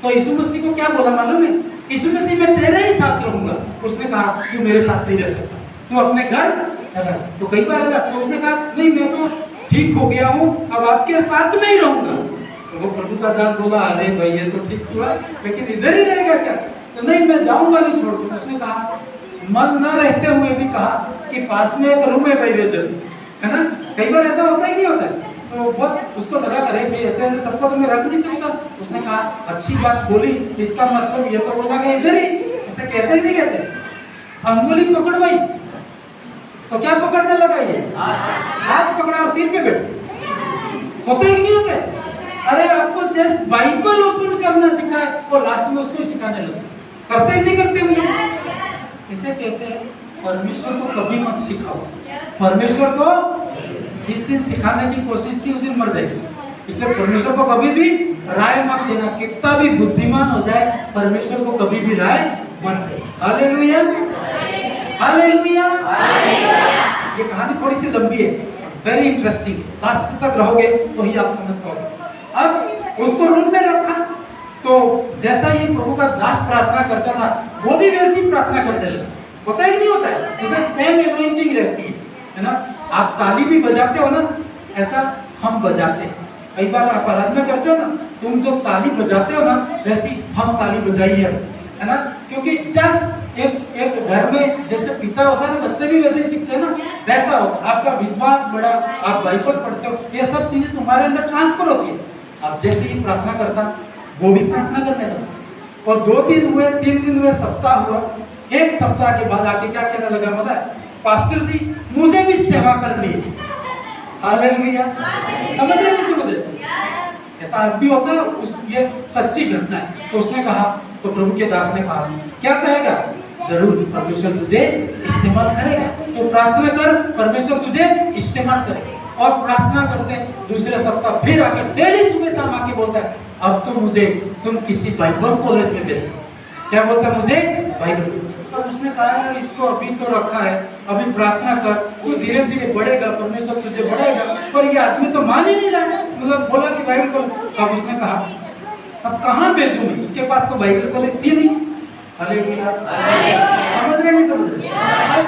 तो यीशु मसीह को क्या बोला मालूम है? यीशु मसीह मैं तेरे ही साथ रहूंगा। उसने कहा तू मेरे साथ नहीं रह सकता, तू अपने घर चला। तो कई बार आया, तो उसने कहा नहीं मैं तो ठीक हो गया हूँ, अब आपके साथ में ही रहूंगा। तो वो प्रभु का दास बोला अरे भाई ये तो ठीक हुआ, लेकिन इधर ही रहेगा क्या? तो नहीं मैं जाऊंगा नहीं छोड़ दूँ। उसने कहा मन न रहते हुए भी कहा कि पास में एक रूम है भाई जरूर, है ना। कई बार ऐसा होता है कि नहीं होता है? तो बहुत उसको लगा अरे भाई ऐसे ऐसे सबको तो मैं रख नहीं सकता। उसने कहा अच्छी बात बोली, इसका मतलब ये तो बोला कि इधर ही, ऐसे कहते ही नहीं कहते। अंगुली पकड़वाई तो क्या पकड़ने लगा ये? हाथ पकड़ा और सिर पे बैठ। होते ही नहीं होते? अरे आपको जस्ट बाइबल ओपन करना सिखाए और लास्ट में उसको ही सिखाने लगे। करते ही नहीं करते मुझे। इसे कहते हैं परमेश्वर को कभी मत सिखाओ। परमेश्वर को जिस दिन सिखाने की कोशिश की उस दिन मर जाएगी। इसलिए परमेश्वर को कभी भी राय मत देना। कितना भी बुद्धिमान हो जाए परमेश्वर को कभी भी राय मत दे। Hallelujah, hallelujah. ये कहानी थोड़ी सी लंबी है, वेरी इंटरेस्टिंग। लास्ट तक रहोगे तो ही आप समझ पाओगे। अब उसको रूम में रखा तो जैसा ये प्रभु का दास प्रार्थना करता था वो भी वैसी प्रार्थना करने लगा। होता है कि नहीं होता है? जैसे सेम एनॉइंटिंग रहती है ना। आप ताली भी बजाते हो ना, ऐसा हम बजाते हैं। कई बार आप आराधना करते हो ना, तुम जो ताली बजाते हो ना वैसी हम ताली बजाई है ना। क्योंकि जस्ट एक घर में जैसे पिता होता है ना, बच्चे भी वैसे ही सीखते हैं ना, वैसा होता। आपका विश्वास बढ़ा, आप बाइबल पढ़ते हो, ये सब चीजें तुम्हारे अंदर ट्रांसफर होती है। आप जैसे ही प्रार्थना करता वो भी प्रार्थना करने लगा। और 2 दिन हुए, 3 दिन हुए, सप्ताह हुआ। 1 सप्ताह के बाद आके क्या कहने लगा पता है? पास्टर जी मुझे भी सेवा करनी है। हालेलुया, समझ रहे हैं? समझ रहे? ऐसा आज भी होता है। ये सच्ची घटना है। तो उसने कहा, तो प्रभु के दास ने कहा क्या कहेगा? जरूर परमेश्वर तुझे इस्तेमाल करेगा। तो प्रार्थना कर, परमेश्वर तुझे इस्तेमाल करेगा। और प्रार्थना करते दूसरे सप्ताह फिर आके डेली सुबह शाम आके बोलता है अब तो मुझे तुम किसी बाइबल कॉलेज में भेजो। क्या बोलता है? मुझे बाइबल। तो उसने कहा यार इसको अभी तो रखा है, अभी प्रार्थना कर, वो धीरे धीरे बढ़ेगा, परमेश्वर तुझे बढ़ाएगा। पर ये आदमी तो मान ही नहीं रहा। मतलब बोला कि बाइबल कॉलेज। अब उसने कहा अब कहाँ भेजूं मैं? उसके पास तो बाइबल कॉलेज थी नहीं। हालेलुया, समझ रहे नहीं? समझ रहे?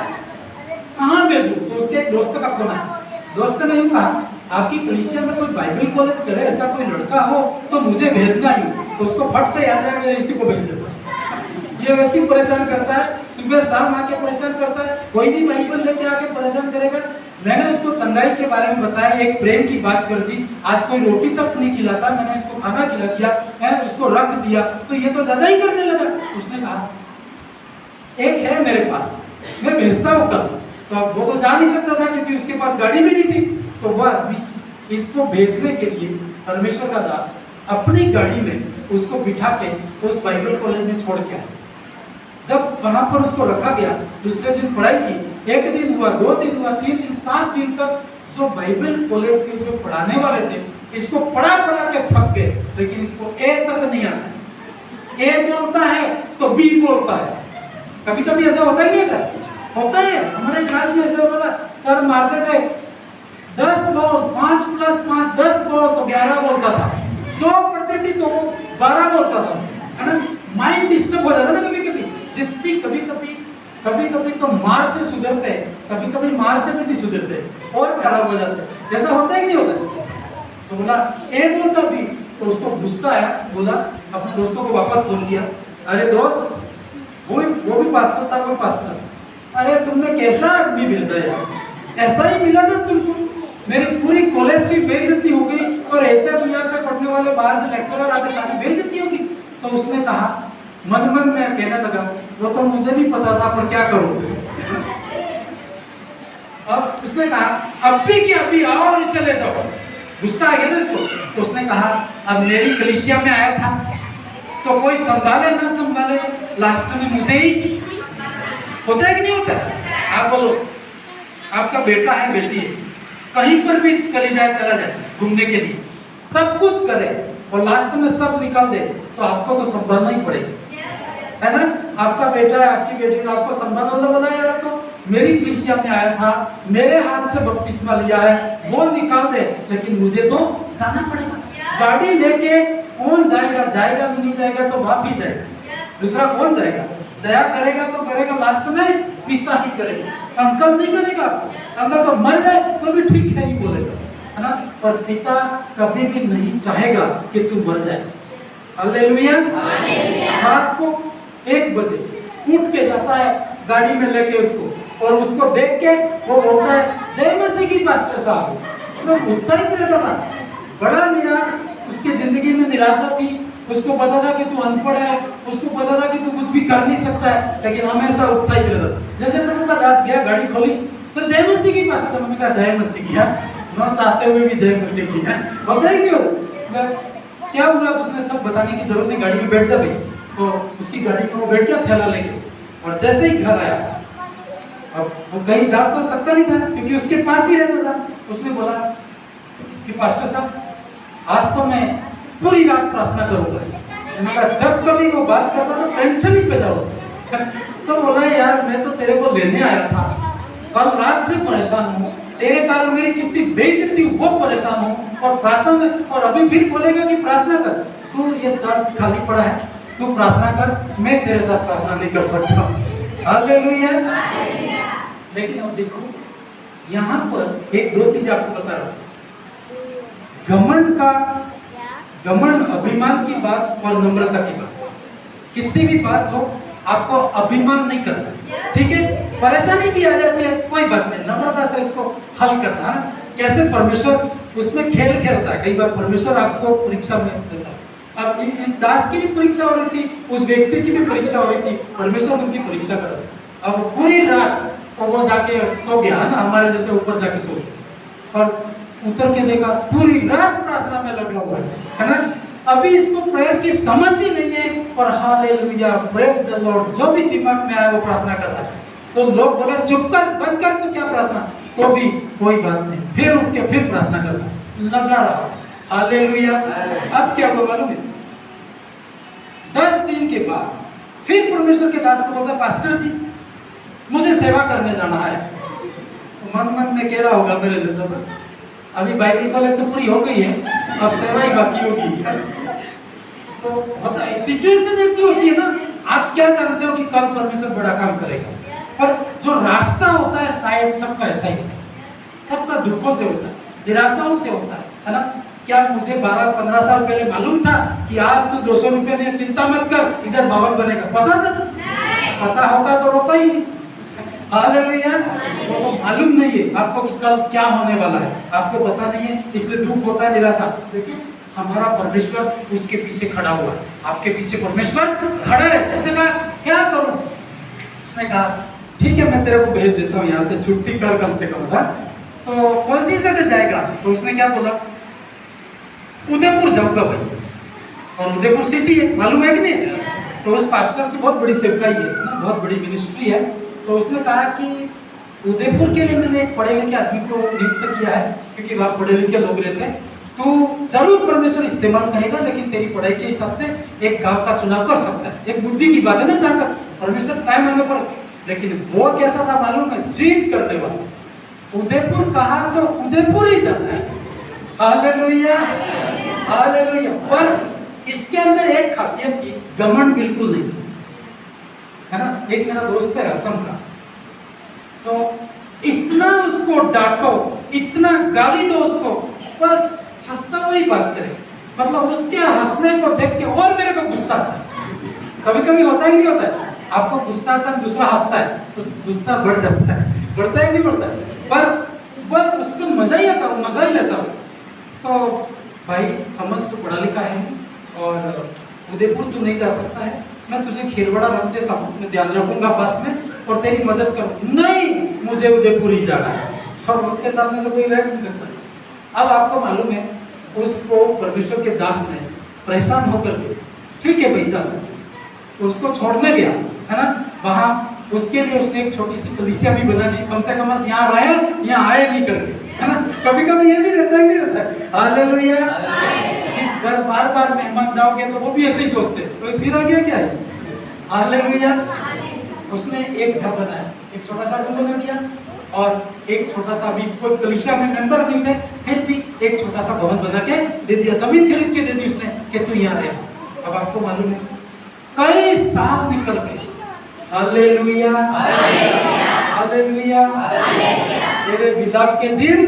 कहाँ भेजूं? तो उसके एक दोस्त का फोन आया। दोस्त ने यूं कहा आपकी कलीसिया में कोई बाइबल कॉलेज करे, ऐसा कोई लड़का हो तो मुझे भेजना ही। तो उसको फट से याद है मैं इसी को भेज देता। ये वैसे ही परेशान करता है, सुबह शाम आके परेशान करता है, कोई भी बाइबल लेके आके परेशान करेगा। मैंने उसको चंगाई के बारे में बताया, एक प्रेम की बात कर दी। आज कोई रोटी तक नहीं खिलाता, मैंने उसको खाना खिला दिया है, उसको रख दिया, तो ये तो ज्यादा ही करने लगा। उसने कहा एक है मेरे पास, मैं भेजता हूँ कल। तो वो तो जा नहीं सकता था क्योंकि उसके पास गाड़ी भी नहीं थी। तो वह आदमी इसको भेजने के लिए परमेश्वर का दास अपनी गाड़ी में उसको बिठा के उस बाइबल कॉलेज में छोड़ के आया। जब वहां पर उसको रखा गया, दूसरे दिन पढ़ाई की। 1 दिन हुआ, 2 दिन हुआ, 3 दिन, 7 दिन तक जो बाइबल कॉलेज के जो पढ़ाने वाले थे इसको पढ़ा के थक गए, लेकिन इसको ए तक नहीं आता। ए बोलता है तो बी बोलता है। कभी कभी ऐसा होता ही नहीं था, होता है। हमारे क्लास में ऐसा होता था, सर मारते थे 10 बॉल 5 + 5 10 बॉल तो 11 बोलता था, 2 पढ़ते थे तो 12 बोलता था, है ना। माइंड डिस्टर्ब हो जाता ना कभी कभी। जितनी कभी कभी तो मार से सुधरते, कभी मार से भी नहीं सुधरते और खराब हो जाते। ऐसा होता है कि नहीं होता? तो बोला ए बोलता भी, तो उसको गुस्सा आया, बोला अपने दोस्तों को वापस फोन किया, अरे दोस्त वो भी पास्टर था, वो पास्टर, अरे तुमने कैसा आदमी भेजा यार, ऐसा ही मिला ना तुमको? मेरी पूरी कॉलेज की बेइज्जती हो गई और ऐसे बिहार पे पढ़ने वाले बाहर से लेक्चरर आते सारी बेइज्जती होगी। तो उसने कहा मन में कहने लगा वो तो मुझे भी पता था पर क्या करूं। अब उसने कहा अब भी कि अभी आओ और इसे ले जाओ। गुस्सा आ गया ना उसको। तो उसने कहा अब मेरी कलीसिया में आया था तो कोई संभाले ना संभाले, लास्ट में मुझे ही। होता है कि नहीं होता? आप बोलो आपका बेटा है, बेटी है, कहीं पर भी चली जाए, चला जाए घूमने के लिए, सब कुछ करे और लास्ट में सब निकाल दे, तो आपको तो संभालना ही पड़ेगा, है ना। आपका बेटा है, आपकी बेटी है, आपको संभालना बोला यार। तो मेरी कलीसिया में आया था, मेरे हाथ से बपतिस्मा लिया है, वो निकाल दे, लेकिन मुझे तो जाना पड़ेगा। गाड़ी लेके कौन जाएगा? जाएगा नहीं जाएगा तो बाप ही जाएगा, दूसरा कौन जाएगा? दया करेगा तो करेगा, लास्ट में पिता ही करेगा, अंकल नहीं करेगा। अंकल तो मर गए तो भी ठीक है ही बोलेगा, है ना। और पिता कभी भी नहीं चाहेगा कि तू मर जाए। हालेलुया। रात को 1 बजे उठ के जाता है गाड़ी में लेके उसको, और उसको देख के वो बोलता है जय मसीह की पास्टर साहब। तो उत्साहित रहता था, बड़ा निराश, उसकी जिंदगी में निराशा थी, उसको पता था कि तू अनपढ़ है, उसको पता था कि तू कुछ भी कर नहीं सकता है, लेकिन हमेशा उत्साहित रहता। जैसे प्रभु का दास गया, गाड़ी खोली तो जय मसीह की पास्टर, मैंने कहा जय मसीह की है, न चाहते हुए भी जय मसीह की है, होता ही क्यों? क्या हुआ? उसने सब बताने की जरूरत नहीं, गाड़ी में बैठ जा भाई। तो उसकी गाड़ी में वो बैठ गया थैला लेके, और जैसे ही घर आया, अब वो कहीं जा तो सकता नहीं था क्योंकि उसके पास ही रहता था। उसने बोला कि पास्टर साहब आज तो मैं पूरी रात प्रार्थना करूंगा। मैंने कहा जब कभी वो बात करता तो टेंशन ही पैदा होता। तो बोला यार मैं तो तेरे को लेने आया था, कल रात से परेशान हूँ, तेरे कारण मेरी कितनी बेइज्जती, वो परेशान हूँ, और प्रार्थना में, और अभी फिर बोलेगा कि प्रार्थना कर। तू ये चर्च खाली पड़ा है, तू प्रार्थना कर, मैं तेरे साथ प्रार्थना नहीं कर सकता। हालेलुया। लेकिन अब देखो यहाँ पर एक दो चीज आपको बता रहा हूँ। घमंड अभिमान की बात और नम्रता की बात, कितनी भी बात हो आपको अभिमान नहीं करना, ठीक है? परेशानी भी आ जाती है, कोई बात नहीं, नम्रता से इसको हल करना है। कैसे? परमेश्वर उसमें खेल खेलता है। कई बार परमेश्वर आपको परीक्षा में देता है। अब इस दास की भी परीक्षा हो रही थी, उस व्यक्ति की भी परीक्षा हो रही थी, परमेश्वर उनकी परीक्षा कर रहा है। अब पूरी रात तो वो जाके सो गया है ना, हमारे जैसे ऊपर जाके सो गया, और उतर के देखा पूरी रात प्रार्थना में लगा हुआ है ना। अभी इसको प्रेयर की समझ ही नहीं है, और हालेलुया प्रेज द लॉर्ड जो भी दिमाग में आया वो प्रार्थना कर रहा है। तो लोग बोले चुप कर, बंद कर, तो क्या प्रार्थना? तो भी कोई बात नहीं, फिर उठ के फिर प्रार्थना करता, लगा रहा। हालेलुया। अब क्या हुआ मालूम है? 10 दिन के बाद फिर परमेश्वर के दास को बोलता, पास्टर जी मुझे सेवा करने जाना है। तो मन में कह रहा होगा मेरे जैसा, अभी बाइबल कॉलेज तो पूरी हो गई है, अब सेवा ही बाकी होगी। तो होता है, सिचुएशन ऐसी होती है ना, आप क्या जानते हो कि कल परमेश्वर बड़ा काम करेगा, पर जो रास्ता होता है शायद सबका ऐसा ही होता है, सबका दुखों से होता है, निराशाओं से होता है ना। क्या मुझे 12-15 साल पहले मालूम था कि आज तो 200 रुपये में चिंता मत कर, इधर बावन बनेगा? पता था? पता होता तो रोता ही नहीं। हालेलुया। वो तो मालूम नहीं है आपको कि कल क्या होने वाला है, आपको पता नहीं है, इसलिए दुख होता है, निराशा। देखिए हमारा परमेश्वर उसके पीछे खड़ा हुआ है, आपके पीछे परमेश्वर खड़ा है। उसने कहा क्या करूं? उसने कहा ठीक है मैं तेरे को भेज देता हूँ, यहाँ से छुट्टी कर कम से कम। तो कौन सी जगह जाएगा? तो उसने क्या बोला, उदयपुर जाऊंगा भाई, और उदयपुर सिटी है, मालूम है कि नहीं? तो उस पास्टर की बहुत बड़ी सेवकाई है ना, बहुत बड़ी मिनिस्ट्री है। तो उसने कहा कि उदयपुर के लिए मैंने एक पढ़े लिखे आदमी को नियुक्त किया है, क्योंकि वहाँ पढ़े लिखे लोग रहते हैं, तो जरूर परमेश्वर इस्तेमाल करेगा, लेकिन तेरी पढ़ाई के हिसाब से एक गांव का चुनाव कर सकता है। एक बुद्धि की बात है ना, जहाँ तक परमेश्वर टाइम आने पर। लेकिन वो कैसा था मालूम है? जीत करने वाला। उदयपुर कहा तो उदयपुर ही जाना है। Hallelujah, hallelujah. पर इसके अंदर एक खासियत थी, घमंड बिल्कुल नहीं, है ना। एक मेरा दोस्त है असम का, तो इतना उसको डांटो, इतना गाली दो उसको, बस हंसता हुआ ही बात करे। मतलब उसके हंसने को देख के और मेरे को गुस्सा आता है। कभी कभी होता है नहीं होता है, आपको गुस्सा आता है, दूसरा हंसता है तो गुस्सा बढ़ जाता है, बढ़ता है नहीं बढ़ता है, पर बस उसको मजा ही आता है, मजा ही लेता हूँ। तो भाई समझ तो पढ़ा लिखा है, और उदयपुर तू नहीं जा सकता है, मैं तुझे खेरवाड़ा रख देता हूँ, मैं ध्यान रखूंगा बस में और तेरी मदद करूँ। नहीं, मुझे उदयपुर ही जाना है, और उसके सामने तो कोई रह नहीं सकता। अब आपको मालूम है उसको परमेश्वर के दास ने परेशान होकर के, ठीक है भाई चल, तो उसको छोड़ने गया, है ना। वहाँ उसके लिए उसने एक छोटी सी कलीसिया भी बना दी, कम से कम यहाँ रहे, यहाँ आए नहीं करके, है ना। कभी कभी ये भी रहता है, नहीं रहता है? हालेलुया। जिस घर बार बार मेहमान जाओगे तो वो भी ऐसे ही सोचते हैं, तो फिर आ गया क्या है? हालेलुया। उसने एक घर बनाया, एक छोटा सा रूम बना दिया, और एक छोटा सा, अभी कोई कलीसिया में मेंबर नहीं थे, फिर भी एक छोटा सा भवन बना के दे दिया, जमीन खरीद के दे दी उसने कि तू यहाँ रहे। अब आपको मालूम है कई साल निकल गए। Hallelujah, hallelujah. तेरे विलाप के दिन,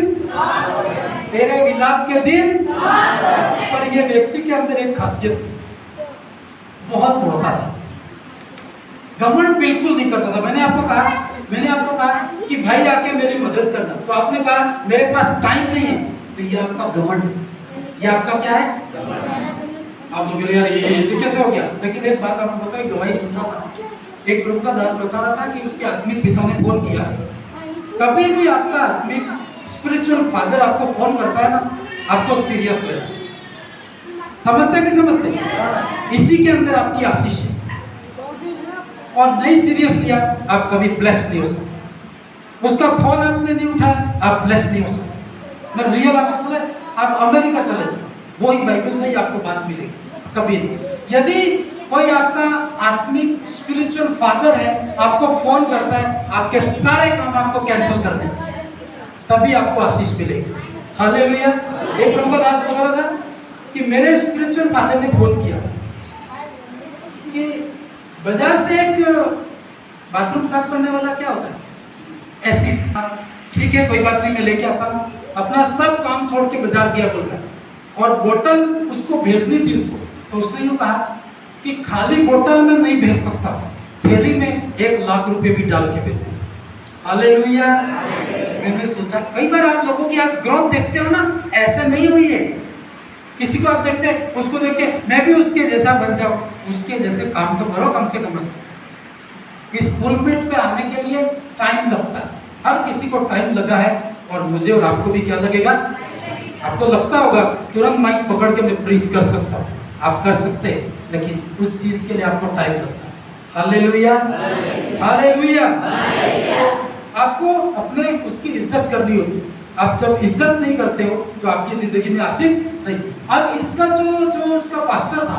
तेरे विलाप के दिन। पर ये व्यक्ति के अंदर एक खासियत थी, बहुत रोता था, घमंड बिल्कुल नहीं करता था। मैंने आपको कहा कि भाई आके मेरी मदद करना, तो आपने कहा मेरे पास टाइम नहीं है, तो ये आपका घमंड है। ये आपका क्या है? आप लोग यार ये कैसे हो गया? लेकिन एक बात आपको पता है, गवाही सुनना था। एक प्रभु का दास बता रहा था कि उसके आत्मिक पिता ने फोन किया, कभी भी आपका आत्मिक स्पिरिचुअल फादर आपको फोन करता है ना, आपको सीरियस ले। समझते कि समझते? इसी के अंदर आपकी आशीष है, और नहीं सीरियस लिया आप कभी ब्लेस नहीं हो सकते। उसका फोन आपने नहीं उठाया, आप ब्लेस नहीं हो सकते। मैं रियल आपको बोला, आप अमेरिका चले जाओ, वो ही बाइबल से ही आपको बात मिलेगी, कभी नहीं। यदि कोई आपका आत्मिक स्पिरिचुअल फादर है, आपको फोन करता है, आपके सारे काम आपको कैंसिल कर देते हैं, तभी आपको आशीष मिलेगी। हालेलुया। एक प्रभु का दास बोल रहा था कि मेरे स्पिरिचुअल फादर ने फोन किया कि बाजार से एक बाथरूम साफ करने वाला क्या होता है, एसिड। ठीक है, कोई बात नहीं, मैं लेके आता हूँ। अपना सब काम छोड़ के बाजार दिया बोल रहा है, और बोतल उसको भेजनी थी उसको, तो उसने यूँ कहा कि खाली बोतल में नहीं भेज सकता, थैली में 1 लाख रुपए भी डाल के भेजे। हालेलुया। मैंने सोचा, कई बार आप लोगों की आज ग्रोथ देखते हो ना, ऐसे नहीं हुई है। किसी को आप देखते हैं, उसको देख के मैं भी उसके जैसा बन जाऊं, उसके जैसे काम तो करो कम से कम। इस पुलपिट पे आने के लिए टाइम लगता है, हर किसी को टाइम लगा है, और मुझे और आपको भी क्या लगेगा? आपको लगता होगा तुरंत माइक पकड़ के मैं प्रीच कर सकता हूँ, आप कर सकते हैं, लेकिन उस चीज के लिए आपको टाइम लगता है। Hallelujah, hallelujah. आपको अपने उसकी इज्जत करनी होती है। आप जब इज्जत नहीं करते हो तो आपकी जिंदगी में आशीष नहीं। अब इसका जो उसका पास्टर था,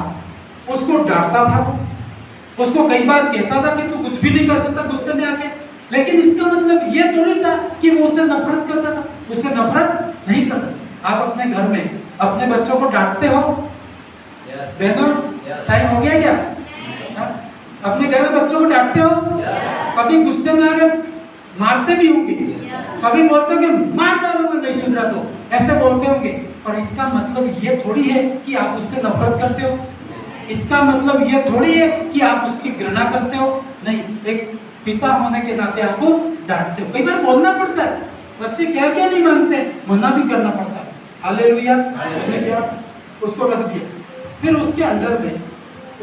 उसको डांटता था, उसको कई बार कहता था कि तू कुछ भी नहीं कर सकता गुस्से में आके, लेकिन इसका मतलब ये थोड़ी था कि वो उससे नफरत करता था, उससे नफरत नहीं करता। आप अपने घर में अपने बच्चों को डांटते हो? बहनों, टाइम हो गया क्या? अपने घर में बच्चों को डांटते हो? कभी गुस्से में आके मारते भी होंगे, कभी बोलते हो कि मार डालोगे नहीं सुन रहा तो, ऐसे बोलते होंगे। और इसका मतलब ये थोड़ी है कि आप उससे नफरत करते हो, इसका मतलब ये थोड़ी है कि आप उसकी घृणा करते हो। नहीं, एक पिता होने के नाते आपको डांटते हो। कई बार बोलना पड़ता है, बच्चे क्या क्या नहीं मानते, मना भी करना पड़ता है। हालेलुया। उसने क्या? उसको रख दिया, फिर उसके अंडर में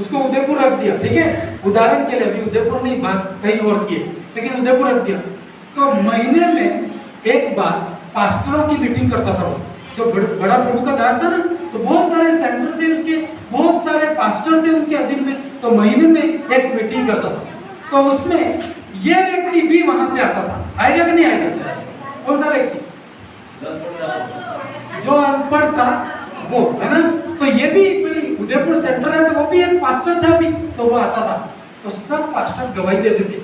उसको उदयपुर रख दिया। ठीक है, उदाहरण के लिए, अभी उदयपुर नहीं, बात कहीं और की है, लेकिन उदयपुर रख दिया। तो महीने में एक बार पास्टरों की मीटिंग करता था वो, जो बड़ा प्रभु का दास था ना, तो बहुत सारे सेंटर थे उसके, बहुत सारे पास्टर थे उनके अधीन में, तो महीने में एक मीटिंग करता था। तो उसमें ये व्यक्ति भी वहां से आता था। आएगा कि नहीं आएगा? कौन सा व्यक्ति? जो अनपढ़ था वो, है ना? तो ये भी उदयपुर सेंटर है, तो वो भी एक पास्टर था भी, तो वो आता था। तो सब पास्टर गवाही देते थे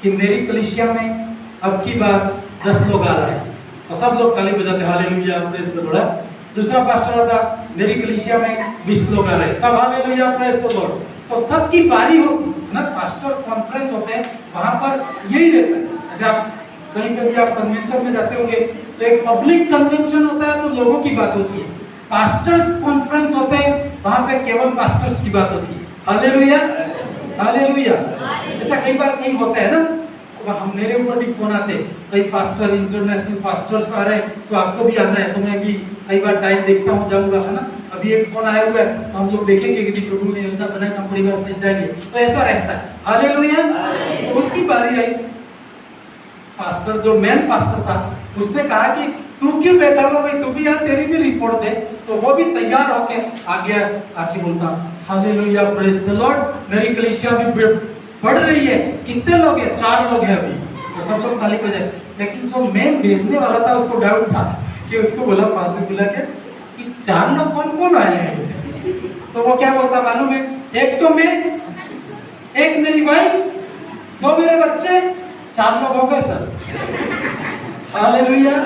कि मेरी कलीसिया में अब की बार 10 लोग आ रहे हैं, और सब लोग ताली बजाते, हालेलुया प्रेज द लॉर्ड। दूसरा पास्टर आता, मेरी कलीसिया में 20 लोग आ रहे हैं, सब हालेलुया प्रेज द लॉर्ड। तो सबकी बारी होती है ना, पास्टर कॉन्फ्रेंस होते हैं, वहां पर यही रहता है। जैसे आप कहीं पे भी आप कन्वेंशन में जाते होंगे, तो एक पब्लिक कन्वेंशन होता है, तो लोगों की बात होती है। पास्टर्स कॉन्फ्रेंस होते हैं, वहां पे केवल पास्टर्स की बात होती है। Hallelujah, hallelujah. ऐसा कई बार कहीं होता है ना, हम मेरे ऊपर भी फोन आते, कई पास्टर इंटरनेशनल पास्टर्स आ रहे हैं, तो आपको भी आना है। तो मैं भी कई बार टाइम देखता हूँ, जाऊँगा, है ना। अभी एक फोन आया हुआ है, तो हम लोग देखेंगे कि प्रभु ने योजना बनाई, हम परिवार से जाएंगे, तो ऐसा रहता है। हालेलुया। तो उसकी बारी आई, पास्टर जो मेन पास्टर था, उसने कहा कि तू क्यों बैठा हुआ भाई, तू भी यहाँ, तेरी भी रिपोर्ट दे। तो वो भी तैयार होके आ गया, आके बोलता, हालेलुया प्रेज द लॉर्ड, मेरी कलीसिया भी बढ़ रही है। कितने लोग हैं? 4 लोग हैं अभी। तो सब लोग ताली बजाए। लेकिन जो मेन भेजने वाला था, उसको डाउट था कि उसको बोला, पास्टर बुला के कि 4 लोग कौन कौन आए हैं? तो वो क्या बोलता मालूम है? एक तो मैं, एक मेरी वाइफ, 2 मेरे बच्चे, 4 लोग हो गए सर। हालेलुया।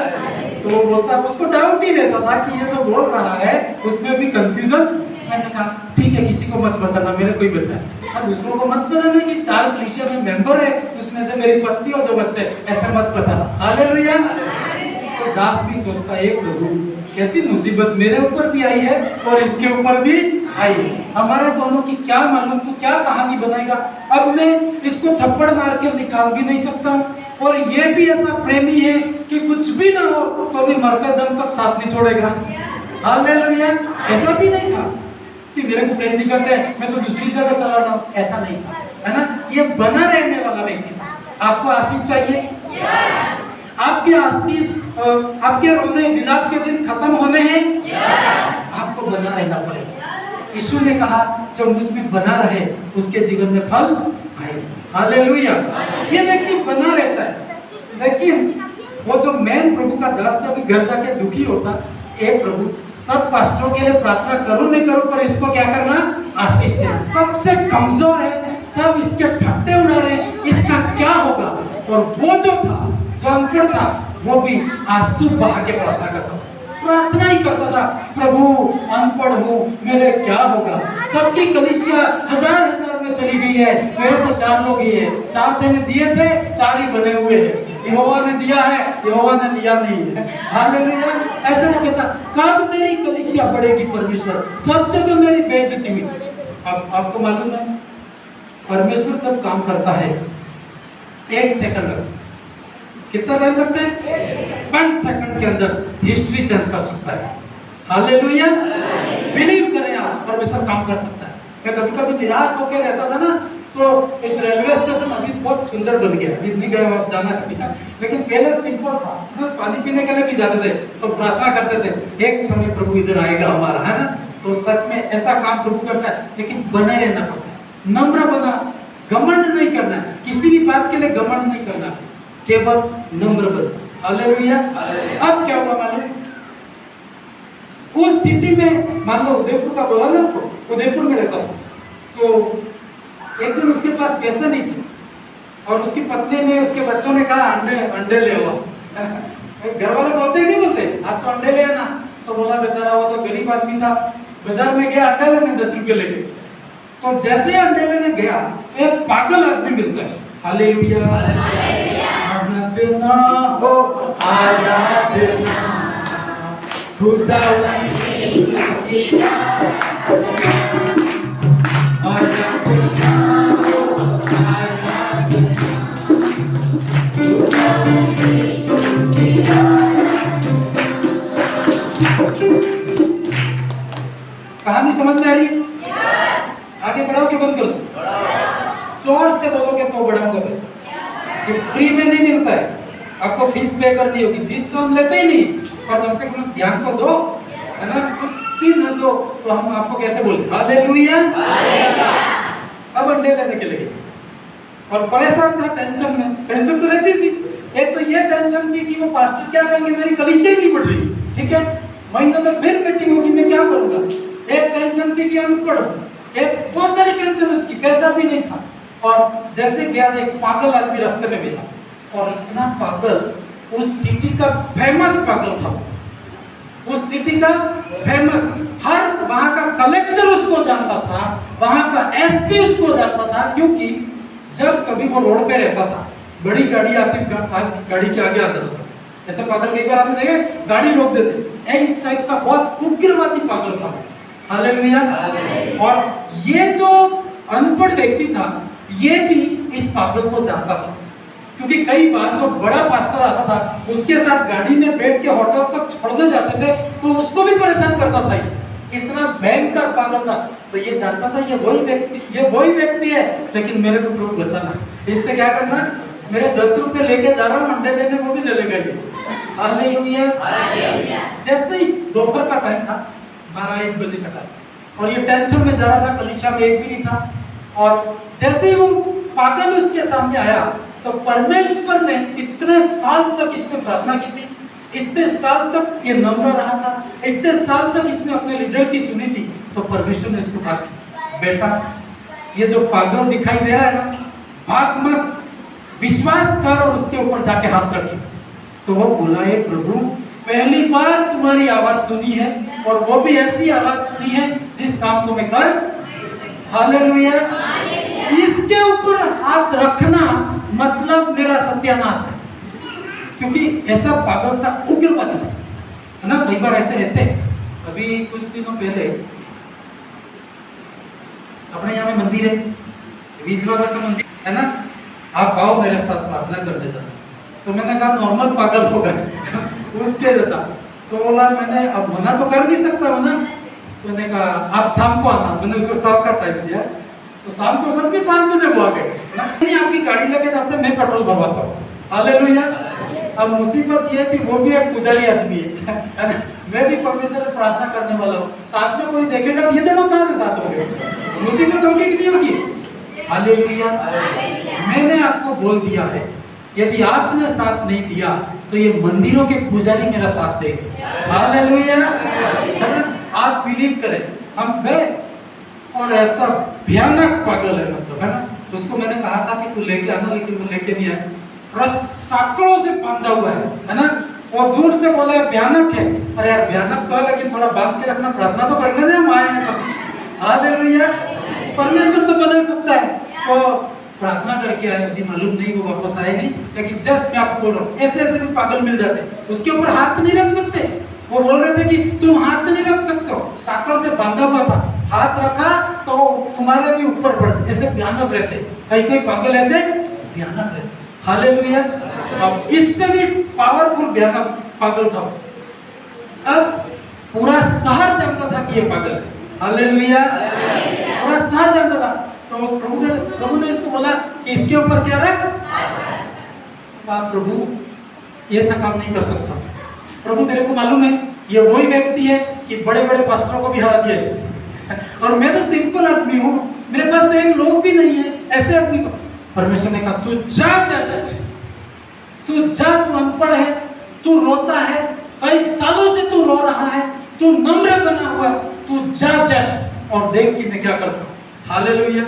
तो वो बोलता, उसको डाउट ही रहता था कि ये जो बोल रहा है उसमें भी कंफ्यूजन। मैंने कहा ठीक है, किसी को मत बताना, मेरे कोई बताए, और दूसरों को मत बताना कि 4 कलीसिया में मेंबर है, उसमें से मेरी पत्नी और 2 बच्चे, ऐसे मत बताना। हालेलुया। तो दास भी सोचता है, एक प्रभु, कैसी मुसीबत मेरे ऊपर भी आई है और इसके ऊपर भी आई है, हमारे दोनों की क्या मालूम, तू क्या कहानी बनाएगा। अब मैं इसको थप्पड़ मार के निकाल भी नहीं सकता हूँ, और ये भी ऐसा प्रेमी है कि कुछ भी ना हो तो भी मरते दम तक साथ नहीं छोड़ेगा। हालेलुया। ऐसा भी नहीं था, कि मेरे को प्रेम नहीं करते, मैं तो दूसरी जगह चला रहा हूँ, ऐसा नहीं था, है ना। ये बना रहने वाला व्यक्ति था। आपको आशीष चाहिए? आपके आशीष, आपके रोने विलाप के दिन खत्म होने हैं, आपको बना रहना पड़ेगा। यीशु ने कहा जो मुझ में बना रहे उसके जीवन में फल आए। हालेलुया। ये व्यक्ति बना रहता है, लेकिन वो जो मैन प्रभु का दास था, घर जाके दुखी होता, एक प्रभु सब पास्टरों के लिए प्रार्थना करो नहीं करो, पर इसको क्या करना, आशीष देना। सबसे कमजोर है, सब इसके ठट्टे उड़ा रहे, इसका क्या होगा। और वो जो था, जो अनपढ़ था, वो भी आंसू बहा के प्रार्थना करता, प्रार्थना ही करता था, प्रभु अनपढ़ हूँ, मेरे क्या होगा। सबकी कलीसिया हजार में चली गई है, मेरे तो 4 लोग ही है, 4 तेने दिए थे, 4 ही बने हुए हैं। यहोवा ने दिया है, यहोवा ने दिया नहीं है। हालेलुया। ऐसे वो कहता, कब मेरी कलीसिया बढ़ेगी परमेश्वर, सबसे तो मेरी बेइज्जती हुई। अब आपको मालूम है, परमेश्वर जब काम करता है 1 सेकंड, कितना टाइम लगता है? 5 सेकंड के अंदर हिस्ट्री चेंज कर सकता है। हालेलुया। बिलीव करें आप, परमेश्वर काम कर सकता है। मैं कभी कभी निराश होकर रहता था ना, तो इस रेलवे स्टेशन अभी बहुत सुंदर बन गया, अभी नहीं गए आप, जाना कभी था, लेकिन पहले सिंपल था ना, पानी पीने के लिए भी जाते थे तो प्रार्थना करते थे, एक समय प्रभु इधर आएगा हमारा, है ना। तो सच में ऐसा काम प्रभु करता है, लेकिन बने रहना पड़ता है, नम्र बना, घमंड नहीं करना, किसी भी बात के लिए घमंड नहीं करना, केवल नम्र बना। हालेलुया। अब क्या हुआ मालूम, उस सिटी में, मान लो उदयपुर का बोला ना, उदयपुर में रहता था, तो एक दिन उसके पास पैसा नहीं था और उसकी पत्नी ने, उसके बच्चों ने कहा अंडे ले आओ। घर वाले बोलते नहीं बोलते, आज तो अंडे ले आना। तो बोला बेचारा, वो तो गरीब आदमी था, बाजार में गया अंडे लेने 10 रुपये लेके। तो जैसे अंडे लेने गया, एक पागल आदमी मिलता है। हालेलुया। आराधना हो, आराधना खुदा कहानी समझ में आ रही है? आगे बढ़ाओ कि बंद कर दो? जोर से बोलोगे तो बढ़ाऊंगा मैं। ये फ्री में नहीं मिलता है, आपको फीस पे करनी होगी। फीस तो हम लेते ही नहीं, पर कम से कम ध्यान तो दो, है ना। कुछ भी न दो तो हम आपको कैसे बोले? हालेलुया। अब अंडे लेने के लिए और परेशान था, टेंशन में, टेंशन तो रहती थी। एक तो ये टेंशन थी कि वो पास्टर क्या कहेंगे, मेरी कलीसिया ही नहीं बढ़ रही, ठीक है, महीने में फिर मीटिंग होगी, मैं क्या करूंगा। एक टेंशन थी कि अनपढ़, एक बहुत सारी टेंशन उसकी, पैसा भी नहीं था। और जैसे गया, एक पागल आदमी रास्ते में मिला, और इतना पागल, उस सिटी का फेमस पागल था, उस सिटी का फेमस, हर वहां का कलेक्टर उसको जानता था, वहां का एसपी उसको जानता था, क्योंकि जब कभी वो रोड पे रहता था, बड़ी गाड़ी आती, गाड़ी के आगे आ जाता था। ऐसे पागल कई बार आपने देखे, गाड़ी रोक देते, इस टाइप का बहुत उग्रवादी पागल था। हालेलुया। और ये जो अनपढ़ व्यक्ति था, ये भी इस पागल को जानता था, क्योंकि कई बार जो बड़ा पास्टर आता था, उसके साथ गाड़ी में बैठ के होटल तक छोड़ने जाते थे, तो उसको भी परेशान करता था। इतना भयंकर पागल था। तो ये जानता था ये वही व्यक्ति है, लेकिन मेरे को प्रभु बचाना, इससे क्या करना, मेरे 10 रुपए लेके जा रहा हूँ, अंडे लेने वो भी ले लेगा ये। हालेलुया। जैसे ही दोपहर का टाइम था, 12-1 बजे का टाइम, और ये टेंशन में जा रहा था, कलीसिया में एक भी नहीं था। और जैसे ही वो पागल उसके सामने आया, तो परमेश्वर ने इतने साल तक इसने प्रार्थना की थी, इतने साल तक ये नम्र रहा था, इतने साल तक इसने अपने लीडर की सुनी थी, तो परमेश्वर ने इसको कहा, बेटा ये जो पागल दिखाई दे रहा है ना, भाग मत, विश्वास कर और उसके ऊपर जाके हाथ रखे। तो वो बोला, हे प्रभु, पहली बार तुम्हारी आवाज सुनी है, और वो भी ऐसी आवाज सुनी है जिस काम को मैं कर। हालेलुया। इसके ऊपर हाथ रखना मतलब मेरा सत्यानाश है, क्योंकि ऐसा पागल था, उग्रवादी था, है ना। कई बार ऐसे रहते हैं। अभी कुछ दिनों पहले अपने यहाँ में मंदिर है, बीज बाबा का मंदिर है ना, आप आओ मेरे साथ प्रार्थना करने जाना। तो मैंने कहा नॉर्मल पागल होगा उसके जैसा। तो बोला, मैंने अब मना तो कर नहीं सकता हूँ ना, तो मैंने कहा आप शाम को आना, मैंने उसको शाम का टाइम दिया। तो शाम को सर भी 5 बजे वो आ गए। नहीं आपकी गाड़ी लेके जाते, मैं पेट्रोल भरवाता हूँ। हालेलुया। अब मुसीबत ये है कि वो भी एक पुजारी आदमी है ना? मैं भी परमेश्वर से प्रार्थना करने वाला हूँ, साथ में कोई देखेगा ये दोनों कहाँ से साथ हो गए, मुसीबत होगी कि नहीं होगी? हालेलुया। मैंने आपको बोल दिया है, यदि आपने साथ नहीं दिया तो ये मंदिरों के पुजारी मेरा साथ देंगे। हालेलुया। है ना? आप बिलीव करें, हम गए और ऐसा भयानक पागल है, मतलब है ना, उसको मैंने कहा था कि तू लेके आना, लेकिन वो लेके नहीं आया। साकड़ों से बांधा हुआ है ना, और दूर से बोला है भयानक है। अरे यार भयानक तो है, लेकिन थोड़ा बांध के रखना, प्रार्थना तो करने दे, हम आए हैं। हालेलुया। परमेश्वर तो बदल सकता है। तो प्रार्थना करके आए, अभी मालूम नहीं वो वापस आए नहीं, लेकिन जस्ट मैं आपको बोल रहा हूँ ऐसे ऐसे भी पागल मिल जाते हैं, उसके ऊपर हाथ नहीं रख सकते। वो बोल रहे थे कि तुम हाथ नहीं रख सकते हो, साकड़ से बांधा हुआ था, हाथ रखा तो तुम्हारे भी ऊपर पड़, ऐसे भयानक रहते। कई कई पागल ऐसे भयानक रहते। हालेलुया। अब इससे भी पावरफुल भयानक पागल था। अब पूरा शहर जानता था कि ये पागल है। हालेलुया। पूरा शहर जानता था। तो प्रभु ने इसको बोला कि इसके ऊपर क्या रख। प्रभु ये ऐसा काम नहीं कर सकता। प्रभु तेरे को मालूम है ये वही व्यक्ति है कि बड़े बड़े पास्टरों को भी हरा दिया इसने, और मैं तो सिंपल आदमी हूँ, मेरे पास तो एक लोग भी नहीं है, ऐसे आदमी को। परमेश्वर ने कहा तू जा, जस्ट तू जा, तू अनपढ़ है, तू रोता है, कई सालों से तू रो रहा है, तू नम्र बना हुआ, तू जा जस्ट और देख कि मैं क्या करता हूँ। हालेलुया।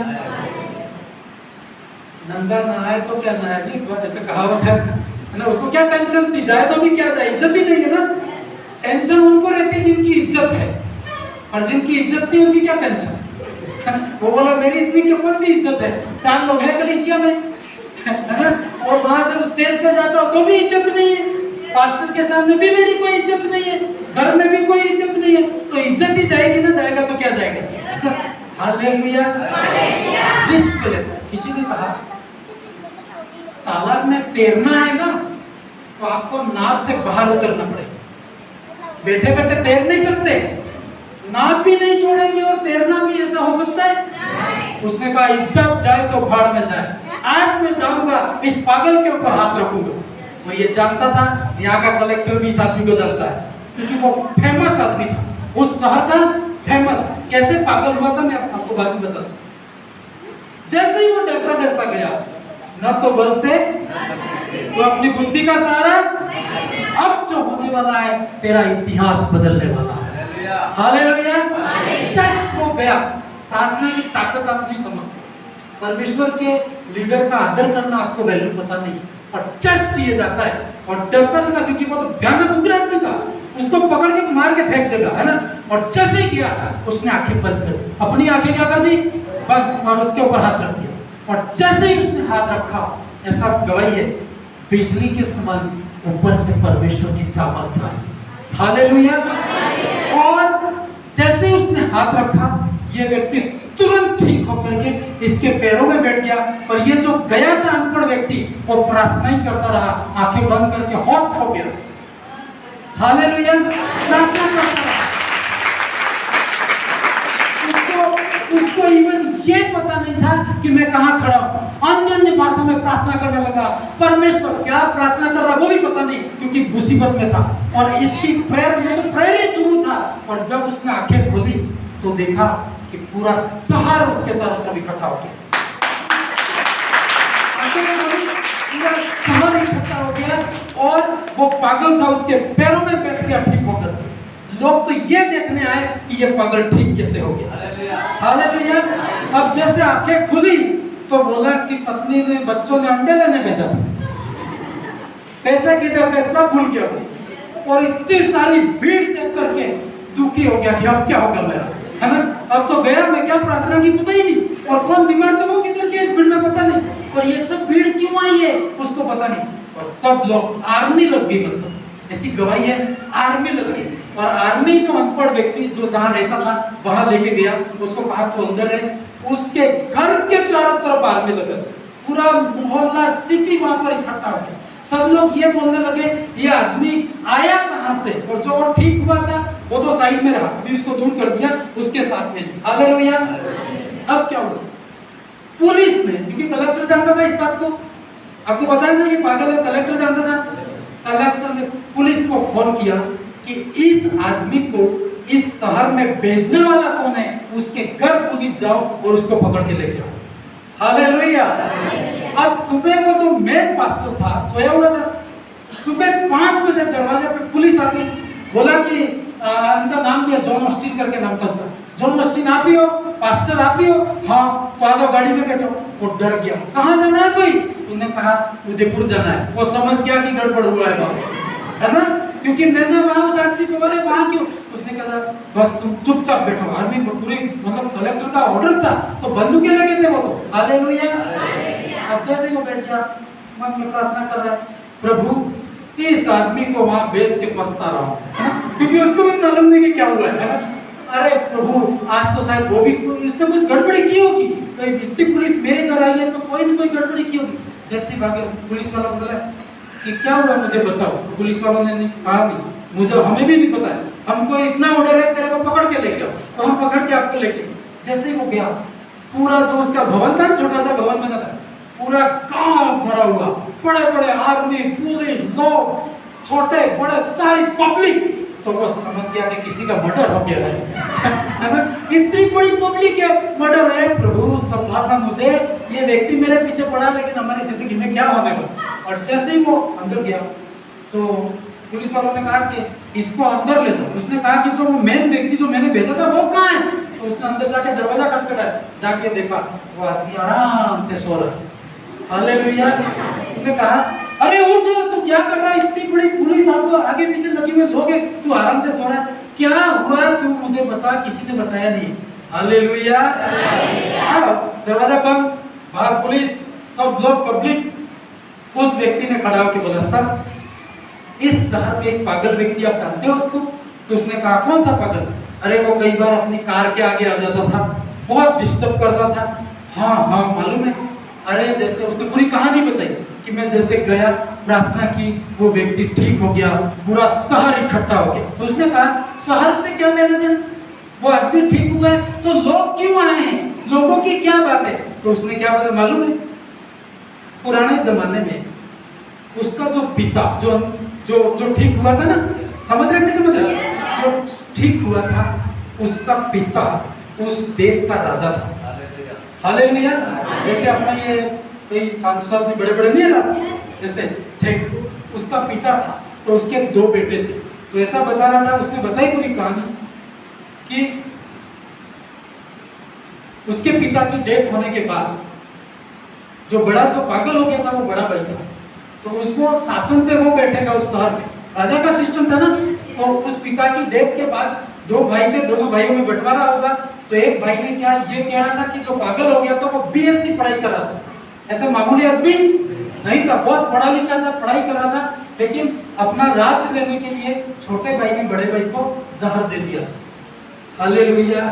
नंगा नहाए तो क्या नहाए नहीं, ऐसे कहावत है ना, उसको क्या टेंशन थी, जाए तो भी क्या जाए, इज्जत ही नहीं है ना। टेंशन उनको रहती जिनकी इज्जत है, और जिनकी इज्जत नहीं उनकी क्या टेंशन। वो बोला मेरी इतनी कौन सी इज्जत है, 4 लोग हैं कलीसिया में, है ना, और वहां से स्टेज पे जाता हो तो भी इज्जत नहीं है, पास्टर के सामने भी मेरी कोई इज्जत नहीं है, घर में भी कोई इज्जत नहीं है, तो इज्जत ही जाएगी ना, जाएगा तो क्या जाएगा। हालेलुया। रिस्क लेता है। किसी ने कहा तालाब में तैरना है ना तो आपको नाव से बाहर उतरना पड़ेगा, बैठे बैठे तैर नहीं सकते, नाव भी नहीं छोड़ेंगे और तैरना भी ऐसा हो सकता है। उसने कहा इज्जत जाए तो भाड़ में जाए, आज मैं जाऊंगा इस पागल के ऊपर हाथ रखूंगा। वो ये जानता था, यहाँ का कलेक्टर भी इस आदमी को जानता है, क्योंकि वो फेमस आदमी था, उस शहर का फेमस। कैसे पागल हुआ था मैं आपको बात में बता दूं। जैसे ही वो डरता डरता गया, न तो बल से तो अपनी बुद्धि का सहारा, अब जो होने वाला है तेरा इतिहास बदलने वाला है। हालेलुया। जस्ट वो गया। प्रार्थना की ताकत आप नहीं समझते, परमेश्वर के लीडर का आदर करना आपको वैल्यू पता नहीं, और जस्ट ये जाता है और डरता रहता, क्योंकि वो तो भयानक उग्र आदमी था, उसको पकड़ के मार के फेंक देगा, है ना। और जैसे ही गया उसने आंखें बंद कर दी, अपनी आंखें क्या कर दी बंद, और उसके ऊपर हाथ रख दिया, और जैसे ही उसने हाथ रखा, ऐसा गवाही है बिजली के समान ऊपर से परमेश्वर की सामर्थ आई। हालेलुया। और जैसे ही उसने हाथ रखा, ये व्यक्ति तुरंत ठीक होकर के इसके पैरों में बैठ गया। और ये जो गया था अनपढ़ व्यक्ति, वो प्रार्थना ही करता रहा, आंखें बंद करके होश खो गया। हालेलुया। प्रार्थना करता रहा। उसको इवन ये पता नहीं था कि मैं कहाँ खड़ा हूँ। अन्य अन्य भाषा में प्रार्थना करने लगा, परमेश्वर क्या प्रार्थना कर रहा वो भी पता नहीं, क्योंकि मुसीबत में था। और इसकी प्रेयर, ये तो प्रेयर ही शुरू था। और जब उसने आंखें खोली तो देखा कि पूरा शहर उसके चारों तरफ इकट्ठा हो गया। पूरा शहर इकट्ठा हो गया, और वो पागल था उसके पैरों में बैठ गया ठीक होकर। लोग तो ये देखने आए कि ये पागल ठीक कैसे हो गया। हालेलुया। अब जैसे आंखें खुली तो बोला कि पत्नी ने, बच्चों ने अंडे लेने भेजा, पैसे किधर गए सब भूल गया। और इतनी सारी भीड़ देख करके दुखी हो गया कि अब क्या होगा मेरा, है ना। अब तो गया, मैं क्या प्रार्थना की पता ही नहीं, और कौन बीमार था वो किधर गया इस भीड़ में पता नहीं, और ये सब भीड़ क्यों आई है उसको पता नहीं। और सब लोग, आर्मी लग गई, मतलब ऐसी गवाही है, आर्मी लग गई। और आर्मी जो अनपढ़ व्यक्ति जो जहाँ रहता था वहां लेके गया, उसको कहा तो अंदर रहे। उसके घर के चारों तरफ आर्मी लगा, पूरा मोहल्ला सिटी वहां पर इकट्ठा हो गया। सब लोग ये बोलने लगे ये आदमी आया कहाँ से, और जो ठीक हुआ था वो तो साइड में रहा, अभी उसको दूर कर दिया, उसके साथ में। हालेलुया। अब क्या हुआ? पुलिस ने, क्योंकि कलेक्टर जानता था इस बात को, आपको बताया ना ये पागल है, कलेक्टर जानता था। कलेक्टर ने पुलिस को फोन किया कि इस आदमी को इस शहर में बेचने वाला कौन है, उसके घर पुलिस जाओ और उसको पकड़ के लेके आओ। हालेलुया। अब सुबह वो जो मेन पास्टर था सोया हुआ था, सुबह 5 बजे दरवाजे पे पुलिस आती, बोला कि उनका नाम दिया, जॉन ऑस्टिन करके नाम था उसका। जॉन ऑस्टिन आप ही हो? पास्टर आप ही हो? हाँ, तो आ जाओ गाड़ी में बैठो। वो डर गया, कहाँ जाना है भाई? उसने कहा उदयपुर जाना है। वो समझ गया कि गड़बड़ हुआ है ना, क्योंकि मैंने वहां उस आदमी को बोले वहां क्यों? उसने कहा बस तुम चुपचाप बैठो। आर्मी को पूरी मतलब कलेक्टर का ऑर्डर था, तो बंदूकें लगे थे वो तो। हालेलुया। अब जैसे वो बैठ गया, मन में प्रार्थना कर रहा है, प्रभु इस आदमी को वहां बेच के पछता रहा हूं, क्योंकि उसको भी मालूम नहीं कि क्या हुआ है ना। अरे प्रभु, आज तो शायद वो भी उसने कुछ गड़बड़ी की होगी, तो इतनी पुलिस मेरे घर आई है तो कोई न कोई गड़बड़ी की होगी। जैसे भागे पुलिस वाला बोला कि क्या हुआ मुझे बताओ। तो पुलिस वालों ने कहा नहीं, मुझे हमें भी नहीं पता है, हमको इतना ऑर्डर है तेरे को पकड़ के लेके आओ, तो हम पकड़ के आपको लेके। जैसे वो गया, पूरा जो उसका भवन था, छोटा सा भवन बना था, पूरा गांव भरा हुआ, बड़े बड़े आर्मी, पुलिस, लोग, छोटे बड़े सारी पब्लिक। तो वो समझ गया कि किसी का मर्डर हो गया है ना, इतनी बड़ी पब्लिक है, मर्डर है, प्रभु संभालना मुझे, ये व्यक्ति मेरे पीछे पड़ा, लेकिन हमारी जिंदगी में क्या होने वाला। और जैसे ही वो अंदर गया तो पुलिस वालों ने कहा कि इसको अंदर ले जाओ। उसने कहा कि जो वो मेन व्यक्ति जो मैंने भेजा था वो कहाँ है? तो उसने अंदर जाके दरवाजा खटखटाया, जाके देखा वो आदमी आराम से सो रहा है। हालेलुया। उसने कहा अरे उठ, तू क्या कर रहा है? इतनी बड़ी पुलिस आपको आगे पीछे लगी हुए लोग हैं, तू आराम से सो रहा है, क्या हुआ तू मुझे बता, किसी ने बताया नहीं। हालेलुया। दरवाजा बंद, बाहर पुलिस, सब लोग पब्लिक। उस व्यक्ति ने खड़ा होकर बोला सर, इस शहर में एक पागल व्यक्ति आप जानते हो उसको? तो उसने कहा कौन सा पागल? अरे वो कई बार अपनी कार के आगे आ जाता था, बहुत डिस्टर्ब करता था। हाँ हाँ मालूम है। अरे जैसे उसने पूरी कहानी बताई कि मैं जैसे गया, प्रार्थना की, वो व्यक्ति ठीक हो गया, पूरा शहर इकट्ठा हो गया। तो उसने कहा शहर से क्या लेना देना, वो आदमी ठीक हुआ है तो लोग क्यों आए हैं, लोगों की क्या बात है? तो उसने क्या बताया मालूम है? पुराने जमाने में उसका जो पिता जो जो जो ठीक हुआ था ना, समझ रहे नहीं समझ रहे? जो ठीक हुआ था उसका पिता उस देश का राजा था। हालेलुया। जैसे अपना ये कोई सांसद भी बड़े बड़े नहीं है ना, जैसे ठीक उसका पिता था, तो उसके 2 बेटे थे। तो ऐसा बता रहा था, उसने बताई पूरी कहानी कि उसके पिता की डेथ होने के बाद जो बड़ा जो पागल हो गया था वो बड़ा भाई था, तो उसको शासन पे वो बैठेगा उस शहर में, राजा का सिस्टम था ना। तो उस पिता की डेथ के बाद 2 भाई थे, दोनों भाइयों में बंटवारा होगा। तो एक भाई ने क्या ये कह रहा था कि जो पागल हो गया था वो बीएससी पढ़ाई कर रहा था, ऐसा मामूली आदमी नहीं था, बहुत पढ़ा लिखा था, पढ़ाई कर रहा था, लेकिन अपना राज लेने के लिए छोटे भाई ने बड़े भाई को जहर दे दिया। हालेलुया।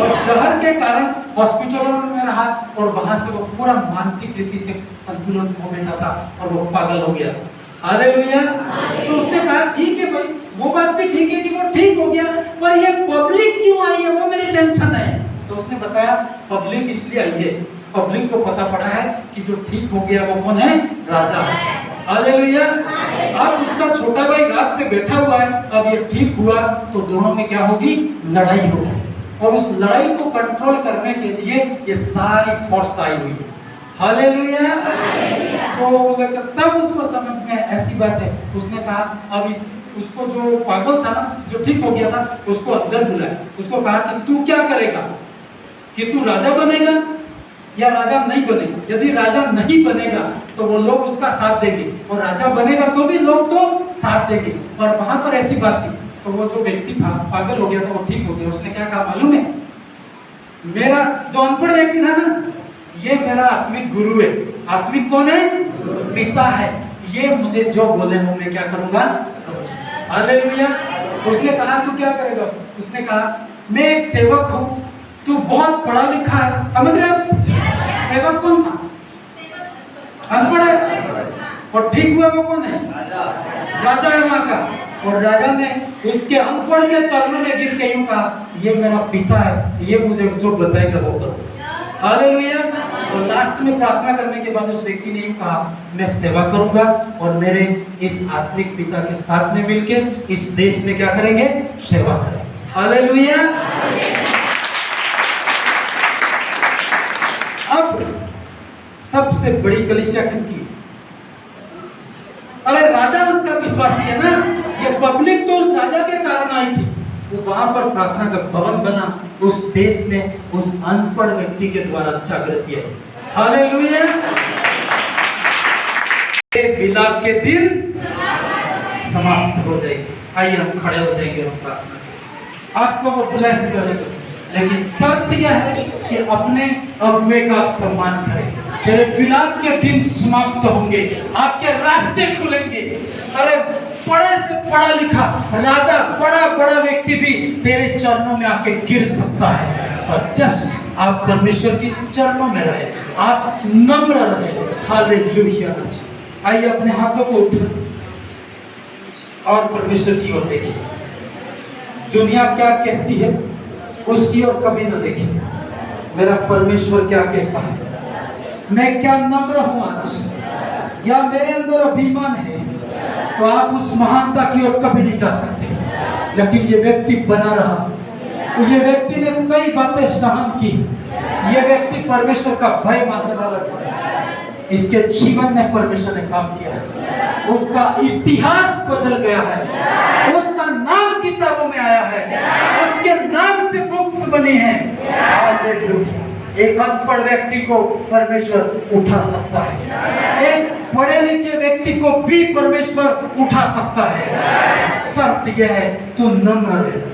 और जहर के कारण हॉस्पिटलों में रहा और वहां से वो पूरा मानसिक रीति से संतुलन खो बैठा था और वो पागल हो गया। हालेलुया। तो उसने कहा ठीक है भाई, वो बात भी ठीक है कि वो ठीक हो गया, पर ये पब्लिक क्यों आई है वो मेरी टेंशन है। तो उसने बताया पब्लिक इसलिए आई है, पब्लिक को पता पड़ा है कि जो ठीक हो गया वो कौन है? राजा। हालेलुया। अब उसका छोटा भाई रात में बैठा हुआ है, अब ये ठीक हुआ तो दोनों में क्या होगी? लड़ाई होगी, और उस लड़ाई को कंट्रोल करने के लिए ये सारी फोर्स आई हुई है। हालेलुया। तो तब उसको समझ में ऐसी बात है, उसने कहा अब इस उसको जो पागल था ना, जो ठीक हो गया था, उसको अंदर बुलाया, उसको कहा कि तू क्या करेगा, कि तू राजा बनेगा या राजा नहीं बनेगा? यदि राजा नहीं बनेगा तो वो लोग उसका साथ देंगे, और राजा बनेगा तो भी लोग तो साथ देंगे। और वहां पर ऐसी बात थी, तो वो जो व्यक्ति था पागल हो गया था, वो ठीक हो गया। उसने क्या कहा मालूम है? मेरा जो अनपढ़ व्यक्ति था ना, ये मेरा आत्मिक गुरु है। आत्मिक कौन है? पिता है। ये मुझे जो बोले वो मैं क्या करूंगा? हालेलुया। उसने कहा तू क्या करेगा? उसने कहा मैं एक सेवक हूँ, तू बहुत पढ़ा लिखा है। समझ रहे आप? सेवक कौन था? अनपढ़ है। और ठीक हुआ वो कौन है? राजा है वहां का। और राजा ने उसके अनपढ़ के चरणों में गिर के यूं कहा, ये मेरा पिता है, ये मुझे जो बताएगा वो करो। हालेलुया। और लास्ट में प्रार्थना करने के बाद उस व्यक्ति ने यूं कहा, मैं सेवा करूंगा और मेरे इस आत्मिक पिता के साथ में मिलकर इस देश में क्या करेंगे? सेवा करेंगे। हालेलुया। अब सबसे बड़ी कलीसिया किसकी? अरे राजा उसका विश्वासी है ना। ये पब्लिक तो उस राजा के कारण आई थी। वो वहां पर प्रार्थना का भवन बना, उस देश में उस अनपढ़ व्यक्ति के द्वारा जागृत किया। हालेलुया। विलाप के दिन समाप्त हो जाएंगे। आइए हम खड़े हो जाएंगे और प्रार्थना करेंगे। आपको वो ब्लेस करेगा, लेकिन शर्त यह है कि अपने अगुवे का आप सम्मान करें। तेरे विलाप के दिन समाप्त होंगे, आपके रास्ते खुलेंगे। अरे बड़े से पढ़ा लिखा राजा, बड़ा व्यक्ति भी तेरे चरणों में आके गिर सकता है। और जस्ट आप परमेश्वर के चरणों में रहे, आप नम्र रहे। हालेलुया। आइए अपने हाथों को उठाएं और परमेश्वर की ओर देखिए। दुनिया क्या कहती है उसकी ओर कभी न देखें। मेरा परमेश्वर क्या कहता है, मैं क्या नम्र हूं आज, या मेरे अंदर अभिमान है, तो आप उस महानता की ओर कभी नहीं जा सकते। लेकिन ये व्यक्ति बना रहा, तो ये व्यक्ति ने कई बातें सहन की। ये व्यक्ति परमेश्वर का भय मानने वाला था। इसके जीवन में परमेश्वर ने काम किया है। उसका इतिहास बदल गया है। उसका नाम किताबों में आया है। उसके नाम से बुक्स बनी हैं। एक अनपढ़ व्यक्ति को परमेश्वर उठा सकता है। एक पढ़े लिखे व्यक्ति को भी परमेश्वर उठा सकता है। शर्त यह है, तू नम्र रहना,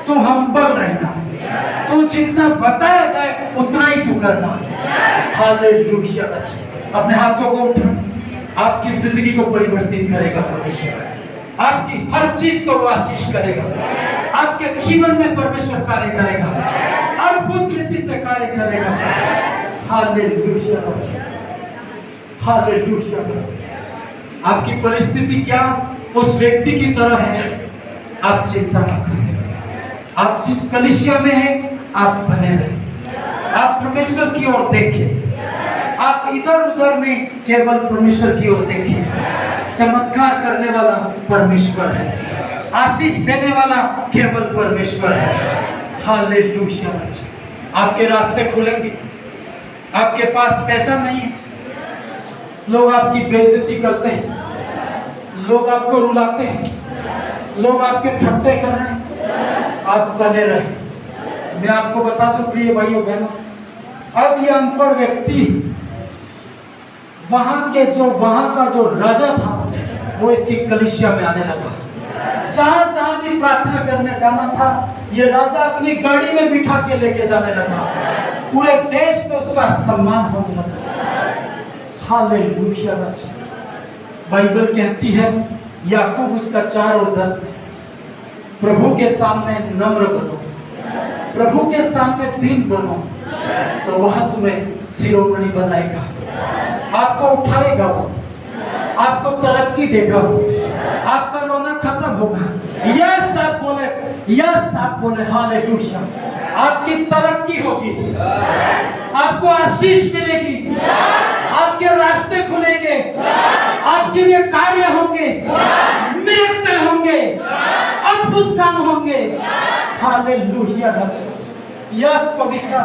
तू हम्बल रहना, तू जितना बताया जाए उतना ही तू करना। हालेलुया। अपने हाथों को उठा। आपकी जिंदगी को परिवर्तित करेगा परमेश्वर। आपकी हर चीज को आशीष करेगा। आपके जीवन में परमेश्वर कार्य करेगा, अद्भुत रीति से कार्य करेगा। हालेलुया। हालेलुया। आपकी परिस्थिति क्या उस व्यक्ति की तरह है, आप चिंता न करें। आप जिस कलीसिया में हैं आप बने रहें। आप परमेश्वर की ओर देखें। आप इधर उधर नहीं, केवल परमेश्वर की ओर देखें। चमत्कार करने वाला परमेश्वर है, आशीष देने वाला केवल परमेश्वर है। हालेलुया। आपके रास्ते खुलेंगे। आपके पास पैसा नहीं है, लोग आपकी बेइज्जती करते हैं, लोग आपको रुलाते हैं, लोग आपके ठट्टे कर रहे हैं, आप बने रहे। मैं आपको बता दूं प्रिय भाइयों बहनों, अब ये अनपढ़ व्यक्ति वहां का जो राजा था वो इसकी कलीसिया में आने लगा। जहां भी प्रार्थना करने जाना था, ये राजा अपनी गाड़ी में बिठा के लेके जाने लगा। पूरे देश में उसका सम्मान होने लगा। हालेलुया। बाइबल कहती है, याकूब उसका 4 और 10 में, प्रभु के सामने नम्र बनो, प्रभु के सामने दीन बनो, तो वह तुम्हें शिरोमणि बनाएगा, आपको उठाएगा, वो आपको तरक्की देगा, आपका रोना खत्म होगा। यस आप बोले, यस आप बोले। हालेलुया। आपकी तरक्की होगी, आपको आशीष मिलेगी, आपके रास्ते खुलेंगे, आपके लिए कार्य होंगे, मिराकल होंगे, अद्भुत काम होंगे। हालेलुया। यस पवित्र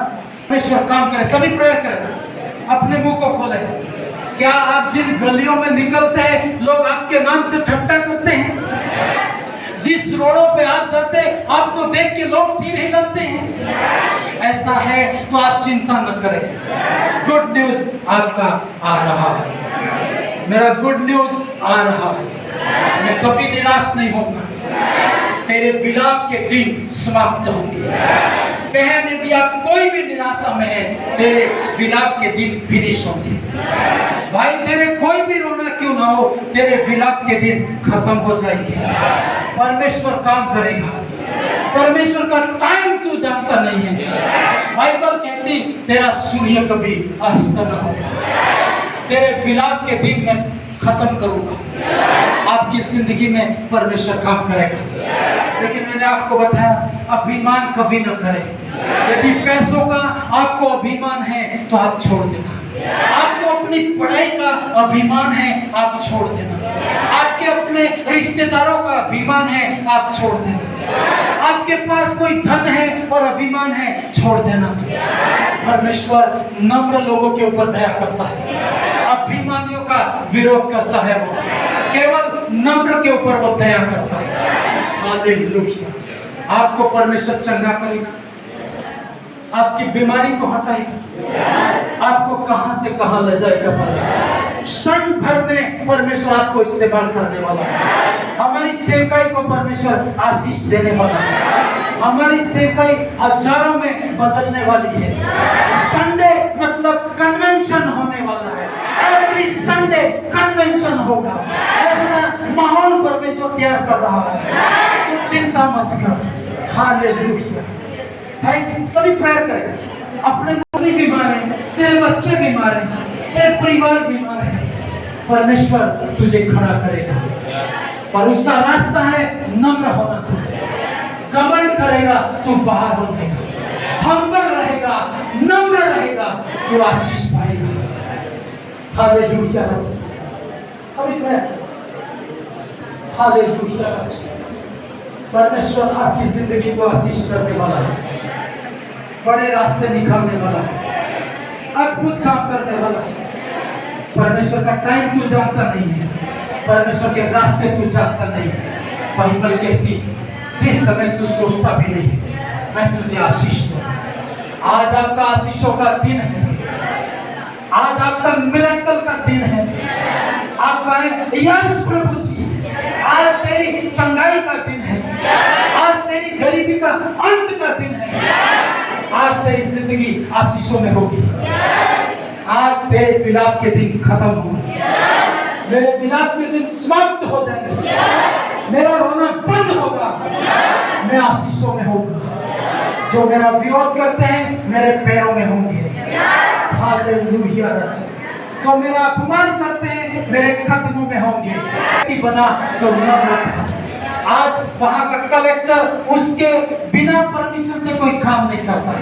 परमेश्वर काम करे। सभी प्रेयर करें, अपने मुंह को खोले। क्या आप जिन गलियों में निकलते हैं लोग आपके नाम से ठट्टा करते हैं? जिस रोडों पे आप जाते हैं आपको देख के लोग सिर हिलाते हैं? ऐसा है तो आप चिंता न करें। गुड न्यूज आपका आ रहा है। मेरा गुड न्यूज आ रहा है। मैं कभी निराश नहीं होगा। तेरे विलाप के दिन समाप्त होंगे। बहन, यदि आप कोई भी निराशा में है, तेरे विलाप के दिन फिनिश होंगे। भाई, तेरे कोई भी रोना क्यों ना हो, तेरे विलाप के दिन खत्म हो जाएंगे। परमेश्वर काम करेगा। परमेश्वर का टाइम तू जानता नहीं है। बाइबल कहती तेरा सूर्य कभी अस्त न होगा। तेरे विलाप के दिन में खत्म करूंगा। आपकी जिंदगी में परमेश्वर काम करेगा। लेकिन मैंने आपको बताया, अभिमान कभी न करें। यदि पैसों का आपको अभिमान है तो आप छोड़ देना। आपको अपनी पढ़ाई का अभिमान है, आप छोड़ देना। आपके अपने रिश्तेदारों का अभिमान है, आप छोड़ देना। आपके पास कोई धन है और अभिमान है, छोड़ देना। परमेश्वर नम्र लोगों के ऊपर दया करता है, अभिमानियों का विरोध करता है। वो केवल नम्र के ऊपर वो दया करता है। हालेलुया। आपको परमेश्वर चंगा करेगा, आपकी बीमारी को हटाएगा, आपको कहां से कहां ले जाएगा। क्षण भर में परमेश्वर आपको इस्तेमाल करने वाला है। हमारी सेवकाई को परमेश्वर आशीष देने वाला है। हमारी सेवकाई हजारों में बदलने वाली है। संडे मतलब कन्वेंशन होने वाला है। एवरी संडे कन्वेंशन होगा। ऐसा माहौल परमेश्वर तैयार कर रहा है, तो चिंता मत कर। हालेलुया। Thank you. सभी प्रेयर करें। अपने पत्नी बीमार है, तेरे बच्चे बीमार हैं, तेरे परिवार बीमार है, परमेश्वर तुझे खड़ा करेगा। और उसका रास्ता है नम्र होना। घमंड करेगा तू बाहर हो जाएगा, हम्बल रहेगा, नम्र रहेगा, तू आशीष पाएगा। हालेलुया। सभी प्रेयर। हालेलुया। परमेश्वर आपकी जिंदगी को आशीष करने वाला है, बड़े रास्ते निकालने वाला है, अद्भुत काम करने वाला है। परमेश्वर का टाइम तू जानता नहीं है, परमेश्वर के रास्ते तू जानता नहीं है। बाइबल कहती जिस समय तू सोचता भी नहीं, मैं तुझे आशीष दूं। आज आपका आशीषों का दिन है, आज आपका मिरेकल का दिन है। आप कहें यस प्रभु जी, आज तेरी चंगाई का दिन है, आज तेरी गरीबी का अंत का दिन है, आज तेरी जिंदगी आशीषों में होगी। आज तेरे विलाप के दिन खत्म होंगे, मेरे विलाप के दिन समाप्त हो जाएंगे, मेरा रोना बंद होगा, मैं आशीषों में होगा। जो मेरा विरोध करते हैं मेरे पैरों में होंगे। हालेलुया। जो मेरा अपमान करते हैं मेरे कदमों में होंगे। कि बना जो न आज वहाँ का कलेक्टर उसके बिना परमिशन से कोई काम नहीं करता,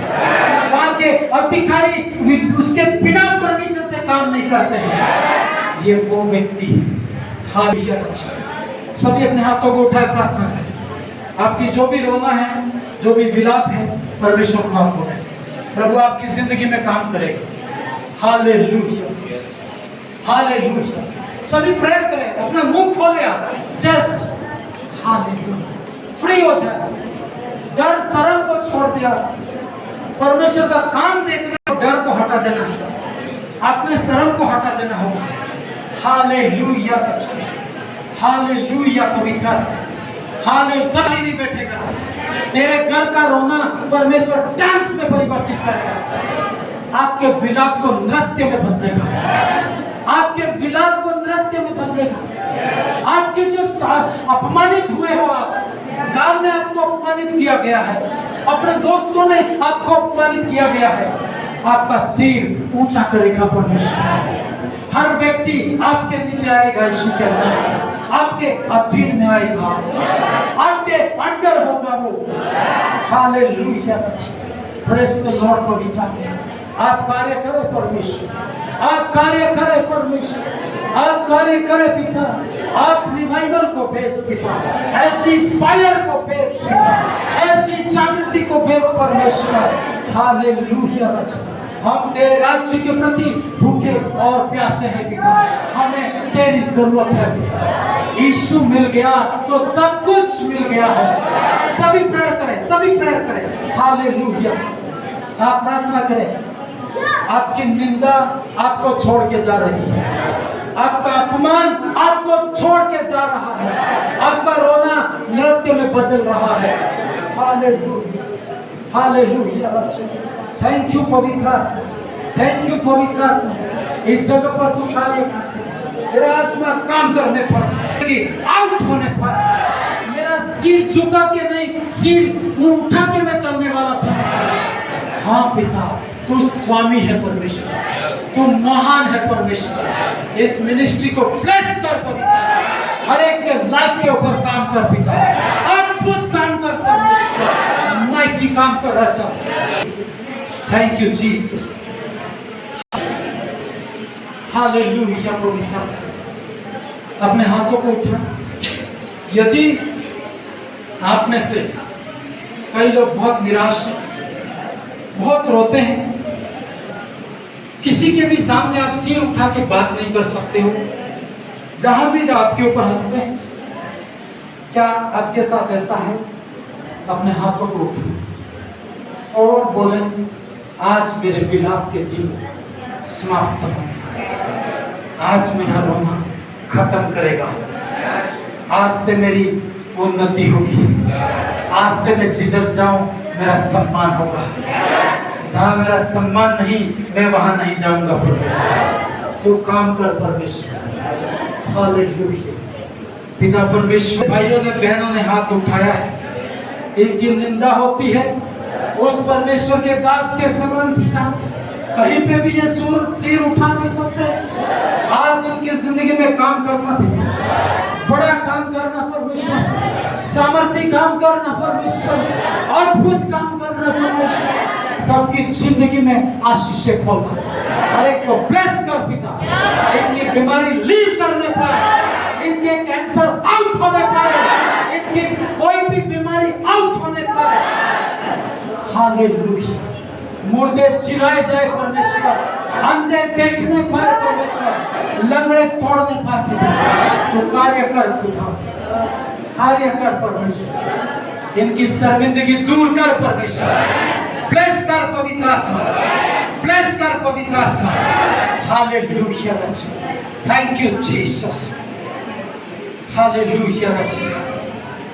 वहाँ के अधिकारी उसके बिना परमिशन से काम नहीं करते हैं। ये वो व्यक्ति है। सभी अपने हाथों को उठाए प्रार्थना करें। आपकी जो भी रोना है, जो भी विलाप है, परमेश्वर को आप बोले, प्रभु आपकी जिंदगी में काम करेगा। हालेलुया। हालेलुया। सभी प्रेयर करें, अपना मुंह खोले आप, जस्ट हालेलुया। फ्री हो जाए, डर शर्म को छोड़ दिया, परमेश्वर का काम देखने डर को हटा देना, अपने शर्म को हटा देना होगा। हालेलुया। हालेलुया। पवित्र हालेलुया। नहीं बैठेगा, तेरे घर का रोना परमेश्वर डांस में परिवर्तित करेगा। आपके विलाप को नृत्य में बदलेगा, आपके विलाप को नृत्य में बदलेगा। आपके जो अपमानित हुए हो, आप गांव में आपको अपमानित किया गया है, अपने दोस्तों ने आपको अपमानित किया गया है, आपका सिर ऊंचा करेगा परमेश्वर। हर व्यक्ति आपके नीचे आएगा, यीशु के नाम आपके अधीन में आएगा, आपके अंडर होगा वो। हालेलुया। Praise the Lord. पवित्र आप कार्य करें परमेश्वर, आप कार्य करें परमेश्वर, आप कार्य करें पिता। आप रिवाइवल को भेज पिता, ऐसी फायर को भेज पिता, ऐसी जागृति को भेज परमेश्वर। हालेलुया। हम तेरे राज्य के प्रति भूखे और प्यासे हैं पिता, हमें तेरी जरूरत है पिता। यीशु मिल गया तो सब कुछ मिल गया है। सभी प्रेयर करें, सभी प्रेयर करें। हालेलुया। आप प्रार्थना करें। आपकी निंदा आपको छोड़ के जा रही है, आपका अपमान आपको छोड़ के जा रहा है, आपका रोना नृत्य में बदल रहा है। हालेलुया। हालेलुया। थैंक यू पवित्र, थैंक यू पवित्र। इस जगह पर तू कार्य कर, मेरा आत्मा काम करने पर, आउट होने पर, मेरा सिर झुका के नहीं, सिर उठा के मैं चलने वाला था। हाँ पिता, तू स्वामी है परमेश्वर, तू महान है परमेश्वर। इस मिनिस्ट्री को ब्लेस कर पिता, हर एक के लाइफ के ऊपर काम कर पिता, अद्भुत काम कर परमेश्वर, माइटी काम कर अच्छा। थैंक यू जीसस, हालेलुया प्रभु। अपने हाथों को उठा। यदि आप में से कई लोग बहुत निराश हैं, बहुत रोते हैं, किसी के भी सामने आप सिर उठा के बात नहीं कर सकते हो, जहां भी आपके ऊपर हंसते हैं, क्या आपके साथ ऐसा है? अपने हाथों को उठाएं और बोलें, आज मेरे विलाप के दिन समाप्त हो, आज मेरा रोना खत्म करेगा, आज से मेरी उन्नति होगी, आज से मैं जिधर जाऊं मेरा सम्मान होगा, जहां मेरा सम्मान नहीं मैं वहां नहीं जाऊंगा। तो काम कर परमेश्वर। हालेलुया। पिता परमेश्वर, भाइयों ने बहनों ने हाथ उठाया है, इनकी निंदा होती है उस परमेश्वर के दास के समान पिता, कहीं पे भी ये सिर उठा नहीं सकते। आज इनकी जिंदगी में काम करना पिता, बड़ा काम करना परमेश्वर, सामर्थ्य काम करना परमेश्वर, अद्भुत काम करना परमेश्वर, सबकी जिंदगी में आशीष खोलना, हर एक को ब्लेस कर पिता, इनकी बीमारी लीव करने पर, इनके कैंसर आउट होने पर, इनकी कोई भी बीमारी आउट होने पर, हालेलुया, मुर्दे चिराए जाए परमेश्वर, अंधे देखने पर परमेश्वर, लंगड़े तोड़ने पर तो कार्य कर पिता, कार्य कर परमेश्वर, इनकी शर्मिंदगी दूर कर परमेश्वर, ब्लेस कर पवित्र आत्मा, ब्लेस कर पवित्र आत्मा। Hallelujah. Thank you Jesus, hallelujah.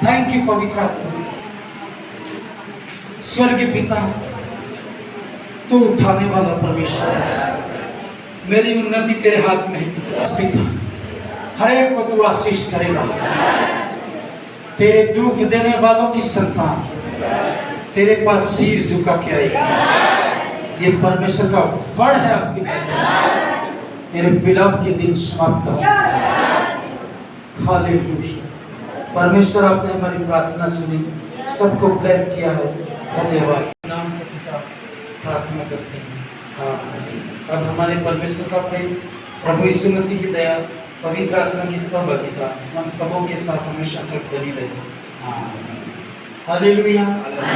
Thank you पवित्र आत्मा। स्वर्गीय पिता, तू उठाने वाला परमेश्वर, मेरी उन्नति तेरे हाथ में है पिता, हर एक को तू आशीष करेगा। तेरे दुख देने वालों की संतान तेरे पास सिर झुका के आएगी। ये परमेश्वर का वर्ण है आपकी लाइफ, तेरे विलाप के दिन समाप्त हो। हालेलुया। परमेश्वर, आपने हमारी प्रार्थना सुनी, सबको ब्लेस किया है, धन्यवाद। नाम से पिता प्रार्थना करते हैं। अब हमारे परमेश्वर का प्रेम, प्रभु यीशु मसीह की दया, पवित्र आत्मा की सहभागिता हम सबों के साथ हमेशा तक बनी रहे। हालेलुया।